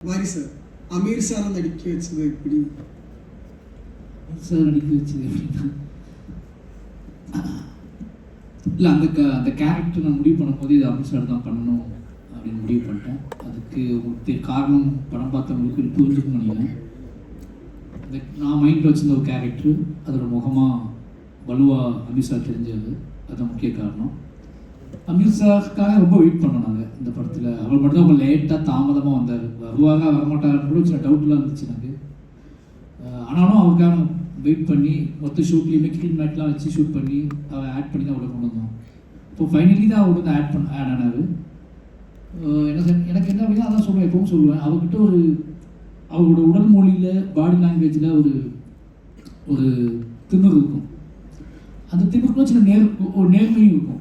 வாரிசு அமீர் சார் நடிக்க வச்சது எப்படி? சார் நடிக்க வச்சது எப்படின்னா, இல்லை அந்த கேரக்டர் நான் முடிவு பண்ணும்போது இது அமீர் சார் தான் பண்ணணும் அப்படின்னு முடிவு பண்ணிட்டேன். அதுக்கு ஒரு காரணம் படம் பார்த்தவங்களுக்கு புரிஞ்சுக்க நினைக்கிறேன். நான் மைண்டில் வச்சிருந்த ஒரு கேரக்டர் அதோட முகமாக வலுவாக அமீர் சார் தெரிஞ்சது, அதுதான் முக்கிய காரணம். அமீர் சாருக்காக ரொம்ப வெயிட் பண்ணோம் நாங்கள் இந்த படத்தில். அவர் மட்டும் ரொம்ப லேட்டாக தாமதமாக வந்தார். வருவாங்க வரமாட்டாருன்னு கூட சில டவுட்லாம் இருந்துச்சு எனக்கு. ஆனாலும் அவருக்காக வெயிட் பண்ணி மொத்த ஷூட்லேயுமே கிரீன் மேட்லாம் வச்சு ஷூட் பண்ணி அவர் ஆட் பண்ணி தான் அவ்வளோ கொண்டு வந்தோம். இப்போ ஃபைனலி தான் அவர் வந்து ஆட் ஆனார். எனக்கு என்ன அப்படின்னா அதான் சொல்லுவேன், எப்பவும் சொல்லுவேன், அவர்கிட்ட அவரோட உடல் மொழியில் பாடி லாங்குவேஜில் ஒரு திமிர் இருக்கும். அந்த திமிருக்குள்ள சின்ன ஒரு நேர்மையும் இருக்கும்.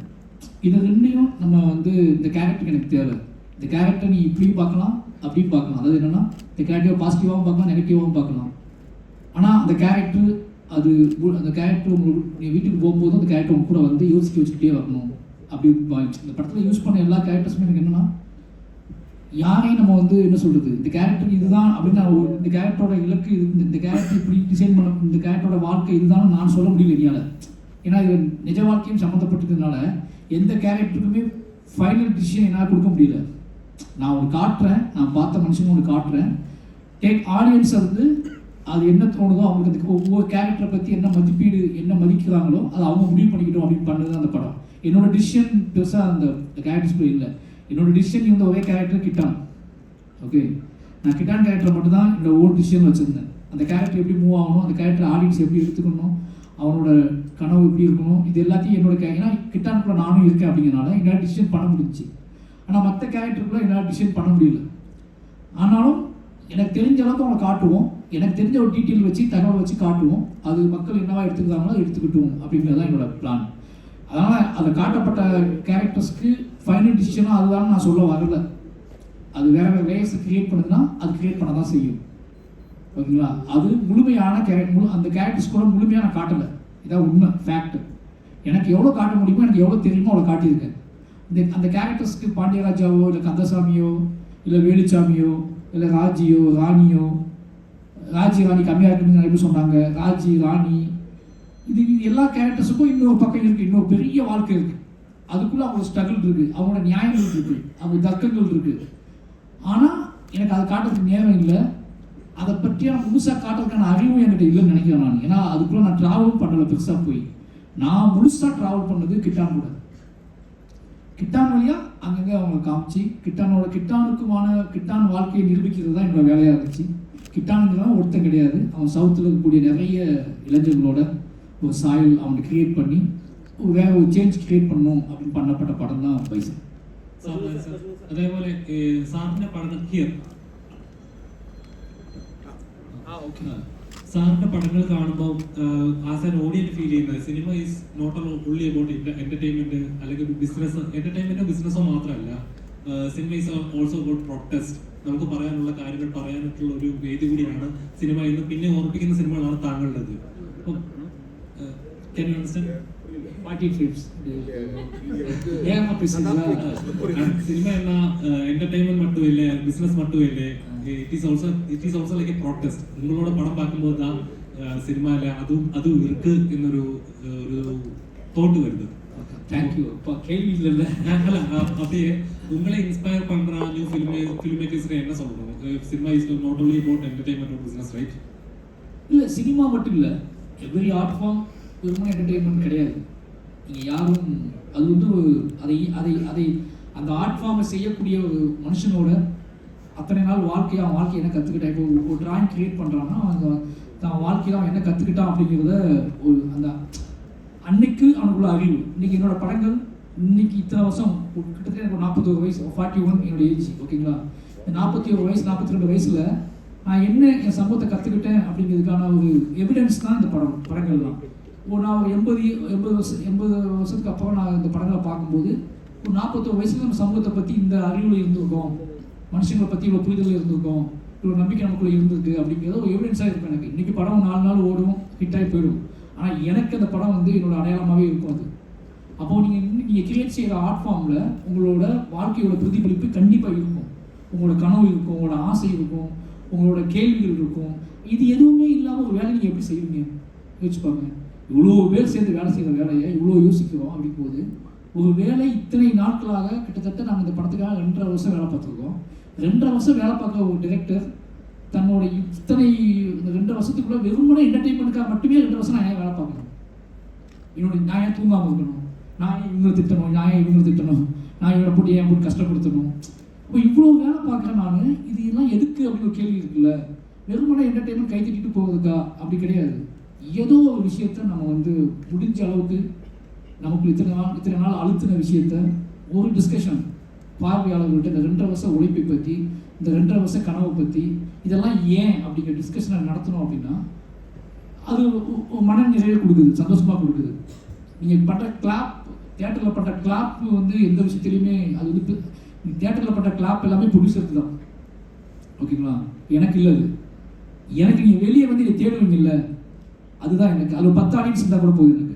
இது ரெண்டையும் நம்ம வந்து இந்த கேரக்டருக்கு எனக்கு தேவை. இந்த கேரக்டர் நீ இப்படியும் பார்க்கலாம் அப்படியும் பார்க்கலாம். அதாவது என்னென்னா இந்த கேரக்டர் பாசிட்டிவாகவும் பார்க்கலாம், நெகட்டிவாகவும் பார்க்கலாம். ஆனால் அந்த கேரக்டர் நீ வீட்டுக்கு போகும்போது அந்த கேரக்டர் உங்க கூட வந்து யோசிக்க வச்சுக்கிட்டே வரணும். அப்படி இந்த படத்தில் யூஸ் பண்ண எல்லா கேரக்டர்ஸுமே எனக்கு என்னென்னா, யாரையும் நம்ம வந்து என்ன சொல்கிறது, இந்த கேரக்டர் இதுதான் அப்படின்னு இந்த கேரக்டரோட இலக்கு இது, இந்த கேரக்டர் இப்படி டிசைன் பண்ண, இந்த கேரக்டரோட வாழ்க்கை இதுதான் நான் சொல்ல முடியல என்னால். ஏன்னா இது நிஜ வாழ்க்கையும் சம்மந்தப்பட்டதுனால எந்த கேரக்டருக்குமே ஃபைனல் டிசிஷன் என்னால் கொடுக்க முடியல. நான் ஒன்று காட்டுறேன், நான் பார்த்த மனுஷங்க ஒன்று காட்டுறேன். ஆடியன்ஸை வந்து அது என்ன தோணுதோ அவங்களுக்கு அதுக்கு ஒவ்வொரு கேரக்டரை பற்றி என்ன மதிப்பீடு என்ன மதிக்கிறாங்களோ அதை அவங்க முடிவு பண்ணிக்கிட்டோம் அப்படின்னு பண்ணது அந்த படம். என்னோட டிசிஷன் பெருசாக அந்த கேரக்டர்ஸ்குள்ளே இல்லை. என்னோட டிசிஷன் இருந்த ஒரே கேரக்டர் கிட்டான். ஓகே, நான் கிட்டான் கேரக்டர் மட்டும் தான் என்னோட ஓன் டிசிஷன் வச்சுருந்தேன். அந்த கேரக்டர் எப்படி மூவ் ஆகணும், அந்த கேரக்டர் ஆடியன்ஸ் எப்படி எடுத்துக்கணும், அவனோட கனவு எப்படி இருக்கணும், இது எல்லாத்தையும் என்னோட ஏன்னா கிட்டானுக்குள்ள நானும் இருக்கேன் அப்படிங்கிறனால என்னால் டிசிஷன் பண்ண முடிஞ்சிச்சு. ஆனால் மற்ற கேரக்டருக்குள்ள என்னால் டிசிஷன் பண்ண முடியல. ஆனாலும் எனக்கு தெரிஞ்ச அளவுக்கு அவனை காட்டுவோம், எனக்கு தெரிஞ்ச ஒரு டீட்டெயில் வச்சு தகவல் வச்சு காட்டுவோம். அது மக்கள் என்னவா எடுத்துக்கிறாங்களோ எடுத்துக்கிட்டோம் அப்படிங்கிறது தான் என்னோட பிளான். அதனால் அதை காட்டப்பட்ட கேரக்டர்ஸ்க்கு ஃபைனல் டிசிஷனாக அதுதான் நான் சொல்ல வரல. அது வேற வேறு லேயர்ஸ் கிரியேட் பண்ணுதுன்னா அது கிரியேட் பண்ண தான் செய்யும். ஓகேங்களா? அது முழுமையான அந்த கேரக்டர்ஸ் கூட முழுமையாக நான் காட்டலை. இதான் உண்மை, ஃபேக்ட். எனக்கு எவ்வளோ காட்ட முடியுமோ, எனக்கு எவ்வளோ தெரியுமோ அவ்வளோ காட்டியிருக்கேன். அந்த கேரக்டர்ஸ்க்கு பாண்டியராஜாவோ இல்லை கந்தசாமியோ இல்லை வேலுச்சாமியோ இல்லை ராஜியோ ராணியோ, ராணி கம்மியாக இருக்குன்னு எப்படி சொன்னாங்க, ராணி, இது எல்லா கேரக்டர்ஸுக்கும் இன்னொரு பக்கம் இருக்குது, இன்னொரு பெரிய வாழ்க்கை இருக்குது. அதுக்குள்ளே அவங்களோட ஸ்ட்ரகிள் இருக்குது, அவங்களோட நியாயங்கள் இருக்குது, அவங்க தர்க்கங்கள் இருக்குது. ஆனால் எனக்கு அதை காட்டுறதுக்கு நேரம் இல்லை. அதை பற்றியான முழுசாக காட்டுறதுக்கான அறிவும் என்கிட்ட இல்லைன்னு நினைக்கிறேன் நான். ஏன்னா அதுக்குள்ளே நான் ட்ராவலும் பண்ணலை பெருசாக போய். நான் முழுசாக ட்ராவல் பண்ணது கிட்டான் கூட. கிட்டான் வழியாக அங்கங்கே அவங்களை காமிச்சு கிட்டான் வாழ்க்கையை நிரூபிக்கிறது தான் என்னோட வேலையாக இருந்துச்சு. கிட்டானுங்கிறவன் ஒருத்தன் கிடையாது, அவன் சவுத்தில் இருக்கக்கூடிய நிறைய இளைஞர்களோட ஒரு சாயல் அவனை கிரியேட் பண்ணி வேற ஒரு சேஞ்ச் கிரியேட் பண்ணணும் அப்படின்னு பண்ணப்பட்ட படம் தான் பைசன். അതേപോലെ സാറിന്റെ പഠനം ഹിയർ സാറിന്റെ പടങ്ങൾ കാണുമ്പോൾ ആസ് ആൻ ഓഡിയൻസ് ഫീൽ ചെയ്യുന്നത് cinema is not only about entertainment അല്ലെങ്കിൽ ബിസിനസ്, എന്റർടൈൻമെന്റോ ബിസിനസ്സോ മാത്രമല്ല, cinema is also about protest. നമുക്ക് പറയാനുള്ള കാര്യങ്ങൾ പറയാനായിട്ടുള്ള ഒരു വേദി കൂടിയാണ് സിനിമ എന്ന് പിന്നെ ഓർമ്മിപ്പിക്കുന്ന സിനിമകളാണ് താങ്കളുടേത്. അപ്പം can you understand? സിനിമ എന്ന എന്റർടൈൻമെന്റ് மட்டும் இல்லை, பிசினஸ் மட்டும் இல்லை, it is also like a protest. உங்களோட படம் பார்க்கும்போது தான் சினிமால அதுவும் இருக்கு എന്നൊരു தோட்டு வருது. தேங்க்யூ. இப்போ கேள்வி இல்லைல்ல, அப்படியே உங்களை இன்ஸ்பயர் பண்ற நியூ ஃபிலிம் மேக்கர்ஸ் என்ன சொல்லணும்? Cinema is not only about entertainment or business, right? இல்லை, சினிமா மட்டும் இல்லை, எவ்ரி ஆர்ட் ஃபார்ம் வெறும் என்டர்டெயின்மெண்ட் கிடையாது. நீங்கள் யாரும் அது வந்து அதை அந்த ஆர்ட் ஃபார்மை செய்யக்கூடிய ஒரு மனுஷனோட அத்தனை நாள் வாழ்க்கையை என்ன கற்றுக்கிட்டான். இப்போ ஒரு ட்ராயிங் கிரியேட் பண்ணுறான்னா தான் வாழ்க்கையில் அவன் என்ன கற்றுக்கிட்டான் அப்படிங்கிறத ஒரு அந்த அன்னைக்கு அவனுக்குள்ள அறிவு. இன்றைக்கி என்னோட படங்கள் இன்னைக்கு இத்தனை வருஷம் கிட்டத்தட்ட எனக்கு 41 வயசு, 41 என்னோட ஏஜ். ஓகேங்களா? 41 வயசு 42 வயசில் நான் என்ன என் சமூகத்தை கற்றுக்கிட்டேன் அப்படிங்கிறதுக்கான ஒரு எவிடன்ஸ் தான் இந்த படங்கள்லாம். நான் ஒரு 80 வருஷத்துக்கு அப்புறம் நான் இந்த படங்களை பார்க்கும்போது ஒரு 41 வயசுல நம்ம சமூகத்தை பற்றி இந்த அறிவில் இருந்திருக்கோம், மனுஷங்களை பற்றி இவ்வளோ புரிதல் இருந்திருக்கோம், இவ்வளோ நம்பிக்கை நமக்குள்ளே இருந்திருக்கு அப்படிங்கிறத ஒரு எவிடன்ஸாக இருக்கும் எனக்கு. இன்றைக்கி படம் 4 நாள் ஓடும், ஹிட்டாகி போயிடும். ஆனால் எனக்கு அந்த படம் வந்து என்னோட அடையாளமாகவே இருக்கும் அது. அப்போது நீங்கள் கிரியேட் செய்கிற ஆர்ட் ஃபார்மில் உங்களோட வாழ்க்கையோட பிரதிபலிப்பு கண்டிப்பாக இருக்கும். உங்களோட கனவு இருக்கும், உங்களோட ஆசை இருக்கும், உங்களோட கேள்விகள் இருக்கும். இது எதுவுமே இல்லாமல் ஒரு வேலை நீங்கள் எப்படி செய்வீங்க? யோசிச்சு பாருங்க. இவ்வளோ பேர் சேர்ந்து வேலை செய்கிற வேலையை இவ்வளோ யோசிக்கிறோம். அப்படி போது ஒரு வேலை இத்தனை நாட்களாக கிட்டத்தட்ட நாங்கள் இந்த படத்துக்காக 2.5 வருஷம் வேலை பார்த்துருக்கோம். 2.5 வருஷம் வேலை பார்க்குற ஒரு டிரெக்டர் தன்னோட இத்தனை இந்த 2 வருஷத்துக்குள்ள வெறுமனே என்டர்டெயின்மெண்ட்டுக்காக மட்டுமே 2 வருஷம் நான் ஏன் வேலை பார்க்கணும்? நான் ஏன் தூங்காமல் இருக்கணும்? நான் ஏன் இவங்களை திட்டணும்? நான் ஏன் இவங்களை திட்டணும்? நான் இவனை போட்டு ஏன் போட்டு கஷ்டப்படுத்தணும்? இப்போ இவ்வளோ வேலை பார்க்குறேன் நான், இது எல்லாம் எதுக்கு அப்படின்னு ஒரு கேள்வி இருக்குல்ல. வெறுமனே என்டர்டெயின்மெண்ட் கை தட்டிட்டு போகிறதுக்கா? அப்படி கிடையாது. ஏதோ ஒரு விஷயத்த நம்ம வந்து முடிஞ்ச அளவுக்கு நமக்கு இத்தனை நாள் அழுத்தின விஷயத்த ஒரு டிஸ்கஷன் பார்வையாளர்கள்ட்ட இந்த 2.5 வருஷம் உழைப்பை பற்றி, இந்த 2.5 வருஷம் கனவை பற்றி, இதெல்லாம் ஏன் அப்படிங்கிற டிஸ்கஷனை நடத்தணும் அப்படின்னா அது மன நிறைவை கொடுக்குது, சந்தோஷமாக கொடுக்குது. நீங்கள் பண்ணுற கிளாப், தியேட்டரில் பண்ணுற கிளாப் வந்து எந்த விஷயத்துலையுமே அது வந்து தியேட்டரில் பண்ணுற கிளாப் எல்லாமே ப்ரொடியூசருக்கு தான். ஓகேங்களா? எனக்கு இல்லை. அது எனக்கு நீங்கள் வெளியே வந்து இதை தேடுவீங்கல்ல, அதுதான் எனக்கு. அது 10 ஆடியன்ஸ் இருந்தால் கூட போகுது. எனக்கு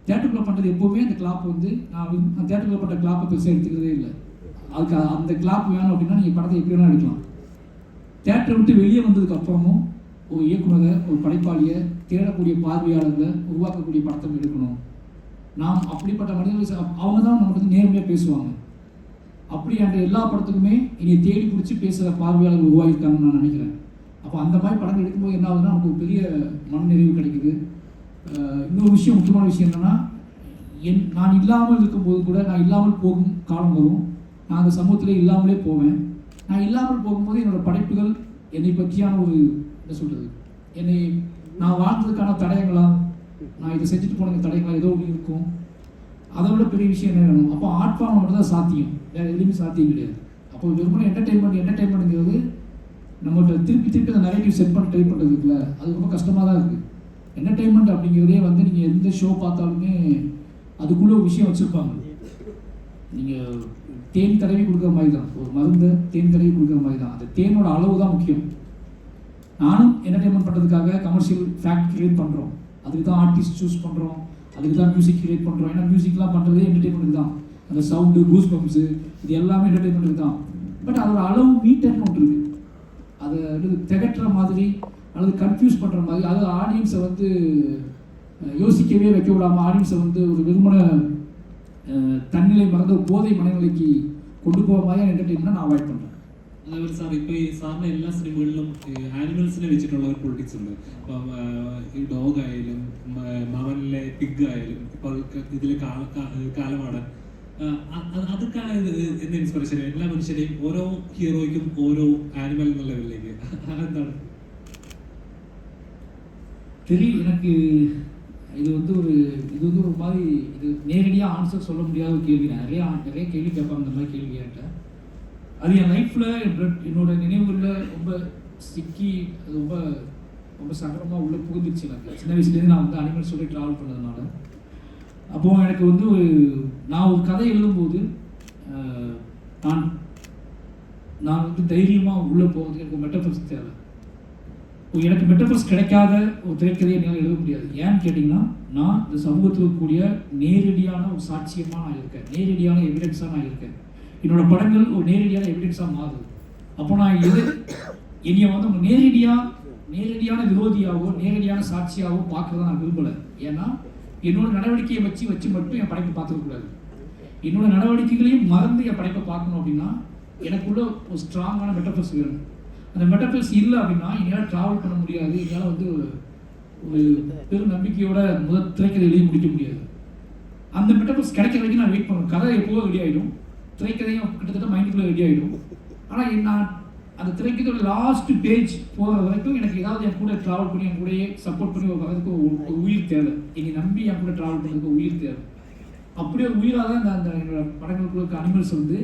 தியேட்டருக்குள்ள பண்ணுறது எப்போவுமே அந்த கிளாப் வந்து நான் தியேட்டருக்குள்ள பண்ணுற கிளாப்பை பெருசாக எடுத்துக்கிறதே இல்லை. அதுக்கு அந்த கிளாப் வேணும் அப்படின்னா நீங்கள் படத்தை எப்படி வேணால் எடுக்கலாம். தியேட்டரை விட்டு வெளியே வந்ததுக்கு அப்புறமும் ஒரு இயக்குனரை, ஒரு படைப்பாளியை, தேடக்கூடிய பார்வையாளர்களை உருவாக்கக்கூடிய படத்தை எடுக்கணும். நாம் அப்படிப்பட்ட மனிதர்கள் அவங்க தான் நம்ம வந்து நேர்மையாக பேசுவாங்க. அப்படின்ற எல்லா படத்துக்குமே இனி தேடி பிடிச்சி பேசுகிற பார்வையாளர்கள் உருவாகியிருக்காங்கன்னு நான் நினைக்கிறேன். அப்போ அந்த மாதிரி படங்கள் எடுக்கும்போது என்ன ஆகுதுன்னா நமக்கு ஒரு பெரிய மனநிறைவு கிடைக்குது. இன்னொரு விஷயம், முக்கியமான விஷயம் என்னென்னா, நான் இல்லாமல் இருக்கும்போது கூட நான் இல்லாமல் போகும் காலம் வரும். நான் அந்த சமூகத்திலே இல்லாமலே போவேன். நான் இல்லாமல் போகும்போது என்னோடய படைப்புகள் என்னை பற்றியான ஒரு என்ன சொல்கிறது, நான் வாழ்ந்ததுக்கான தடயங்களா, நான் இதை செஞ்சுட்டு போன தடயங்களா ஏதோ ஒன்று இருக்கும். அதை விட பெரிய விஷயம் என்ன வேணும்? அப்போ ஆர்ட் ஃபார்ம் மட்டும் தான் சாத்தியம், வேறு எதுவுமே சாத்தியம் கிடையாது. அப்போ வெறுமனே என்டர்டெயின்மெண்ட்டுங்கிறது நம்மகிட்ட திருப்பி அந்த நரேட்டிவ் செட் பண்ண ட்ரை பண்ணுறது இருக்குல்ல, அது ரொம்ப கஷ்டமாக தான் இருக்குது. என்டர்டெயின்மெண்ட் அப்படிங்கிறதே வந்து நீங்கள் எந்த ஷோ பார்த்தாலுமே அதுக்குள்ளே ஒரு விஷயம் வச்சுருப்பாங்க. நீங்கள் தேன் தடவி கொடுக்குற மாதிரி தான், ஒரு மருந்தை தேன் தடவி கொடுக்குற மாதிரி தான். அந்த தேனோட அளவு தான் முக்கியம். நானும் என்டர்டெயின்மெண்ட் பண்ணுறதுக்காக கமர்ஷியல் ஃபேக்ட் கிரியேட் பண்ணுறோம், அதுக்கு தான் ஆர்டிஸ்ட் சூஸ் பண்ணுறோம், அதுக்கு தான் மியூசிக் கிரியேட் பண்ணுறோம். ஏன்னா மியூசிக்லாம் பண்ணுறதே என்டர்டெயின்மெண்ட் தான். அந்த சவுண்டு, கூஸ் பம்ப்ஸு, இது எல்லாமே என்டர்டெயின்மெண்ட் தான். பட் அதோட அளவு மீட்டர்னு ஒன்று இருக்குது. அதை திகட்டுற மாதிரி அல்லது கன்ஃபியூஸ் பண்ணுற மாதிரி, அது ஆடியன்ஸை வந்து யோசிக்கவே வைக்க விடாமல் ஆடியன்ஸை வந்து ஒரு விரும்பின தன்னிலை மறந்த போதை மனநிலைக்கு கொண்டு போகிற மாதிரி என்டர்டெயின்மெண்ட் நான் அவாய்ட் பண்ணுறேன். അതേപോലെ സാർ ഇപ്പോൾ ഈ സാറിന് എല്ലാ സിനിമകളിലും ആനിമൽസിനെ വെച്ചിട്ടുള്ള ഒരു പൊളിറ്റിക്സ് ഉണ്ട്. ഇപ്പം ഈ ഡോഗ് ആയാലും മവനിലെ പിഗ് ആയാലും ഇപ്പോൾ ഇതിലെ കാലമാണ് അതൊക്കെ എന്ത് ഇൻസ്പിറേഷൻ? എല്ലാ മനുഷ്യരെയും ഓരോ ഹീറോയ്ക്കും ഓരോ ആനിമൽ എന്നുള്ള ലെവലിലേക്ക് എന്താണ് தெரியும். எனக்கு இது வந்து ஒரு மாதிரி இது நேரடியாக ஆன்சர் சொல்ல முடியாத ஒரு கேள்வி. நிறைய கேள்வி கேட்பாங்க இந்த மாதிரி கேள்வி கேட்டேன். அது என் லைஃப்பில் என்னோட நினைவுகளில் ரொம்ப சிக்கி, அது ரொம்ப ரொம்ப சங்கடமாக உள்ளே புகுந்துருச்சு. எனக்கு சின்ன வயசுலேருந்து நான் வந்து அனிமல்ஸோட ட்ராவல் பண்ணதுனால. அப்போது எனக்கு வந்து நான் ஒரு கதை எழுதும்போது நான் வந்து தைரியமாக உள்ளே போகிறதுக்கு எனக்கு மெட்டஃபர்ஸ் தேவை. எனக்கு மெட்டஃபர்ஸ் கிடைக்காத ஒரு திரைக்கதையை என்னால் எழுத முடியாது. ஏன்னு கேட்டிங்கன்னா, நான் இந்த சமூகத்தில் இருக்கக்கூடிய நேரடியான ஒரு சாட்சியமாக நான் இருக்கேன், நேரடியான எவிடன்ஸாக நான் இருக்கேன். என்னோட படங்கள் ஒரு நேரடியான எவிடன்ஸாக மாறுது. அப்போ நான் என்னைய வந்து நேரடியான விரோதியாகவோ நேரடியான சாட்சியாகவோ பார்க்குறத நான் விரும்பலை. ஏன்னா என்னோட நடவடிக்கையை வச்சு மட்டும் என் படைப்பை பார்த்துக்கக்கூடாது. என்னோட நடவடிக்கைகளையும் மறந்து என் படைப்பை பார்க்கணும் அப்படின்னா எனக்குள்ள ஒரு ஸ்ட்ராங்கான மெட்டஃபர்ஸ் வேணும். அந்த மெட்டஃபர்ஸ் இல்லை அப்படின்னா என்னால் ட்ராவல் பண்ண முடியாது. என்னால் வந்து ஒரு பெரும் நம்பிக்கையோட திரைக்கதை எழுதி முடிக்க முடியாது. அந்த மெட்டஃபர்ஸ் கிடைக்கிற வரைக்கும் நான் வெயிட் பண்ணுவேன். கதை எப்போவோ ரெடி ஆகிடும், திரைக்கதையும் கிட்டத்தட்ட மைண்டுக்குள்ளே ரெடி ஆகிடும். ஆனால் நான் அந்த திரைக்கதையோட லாஸ்ட் பேஜ் போகிற வரைக்கும் எனக்கு ஏதாவது என் கூட ட்ராவல் பண்ணி என் கூடயே சப்போர்ட் பண்ணி வரதுக்கு ஒரு உயிர் தேவை. என்னை நம்பி என் கூட ட்ராவல் பண்ணுறதுக்கு உயிர் தேவை. அப்படியே உயிராக தான் அந்த என்னோட படங்களுக்குள்ள இருக்க அனிமல்ஸ் வந்து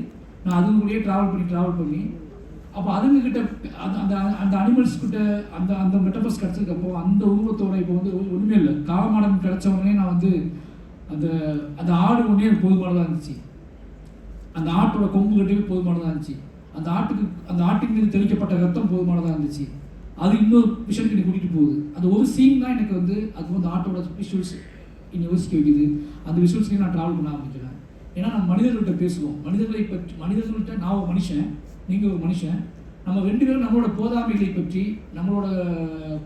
நான் அதுங்க கூடயே ட்ராவல் பண்ணி அப்போ அதுங்கக்கிட்ட அந்த அனிமல்ஸ் கிட்ட அந்த மெட்டபர்ஸ் கிடச்சதுக்கப்போ அந்த உருவத்தோட இப்போ வந்து ஒன்றுமே இல்லை. காலமாடம் கிடச்ச உடனே நான் வந்து அந்த ஆடு ஒன்றே போதுமானதாக இருந்துச்சு. அந்த ஆட்டோட கொம்பு கட்டவே போதுமானதாக இருந்துச்சு. அந்த ஆட்டின் மீது தெளிக்கப்பட்ட ரத்தம் போதுமானதாக இருந்துச்சு. அது இன்னொரு விஷயத்துக்கு என்னை கூட்டிகிட்டு போகுது. அந்த ஒரு சீன் தான் எனக்கு வந்து அது வந்து ஆட்டோட விஷுவல்ஸ் என்னை யோசிக்க வைக்குது. அந்த விஷுவல்ஸ்லேயும் நான் ட்ராவல் பண்ண ஆரம்பிக்கிறேன். ஏன்னா நம்ம மனிதர்கள்ட்ட பேசுவோம். மனிதர்கள்ட்ட நான் ஒரு மனுஷன், நீங்கள் ஒரு மனுஷன். நம்ம 2 பேரும் நம்மளோட போதாமைகளை பற்றி, நம்மளோட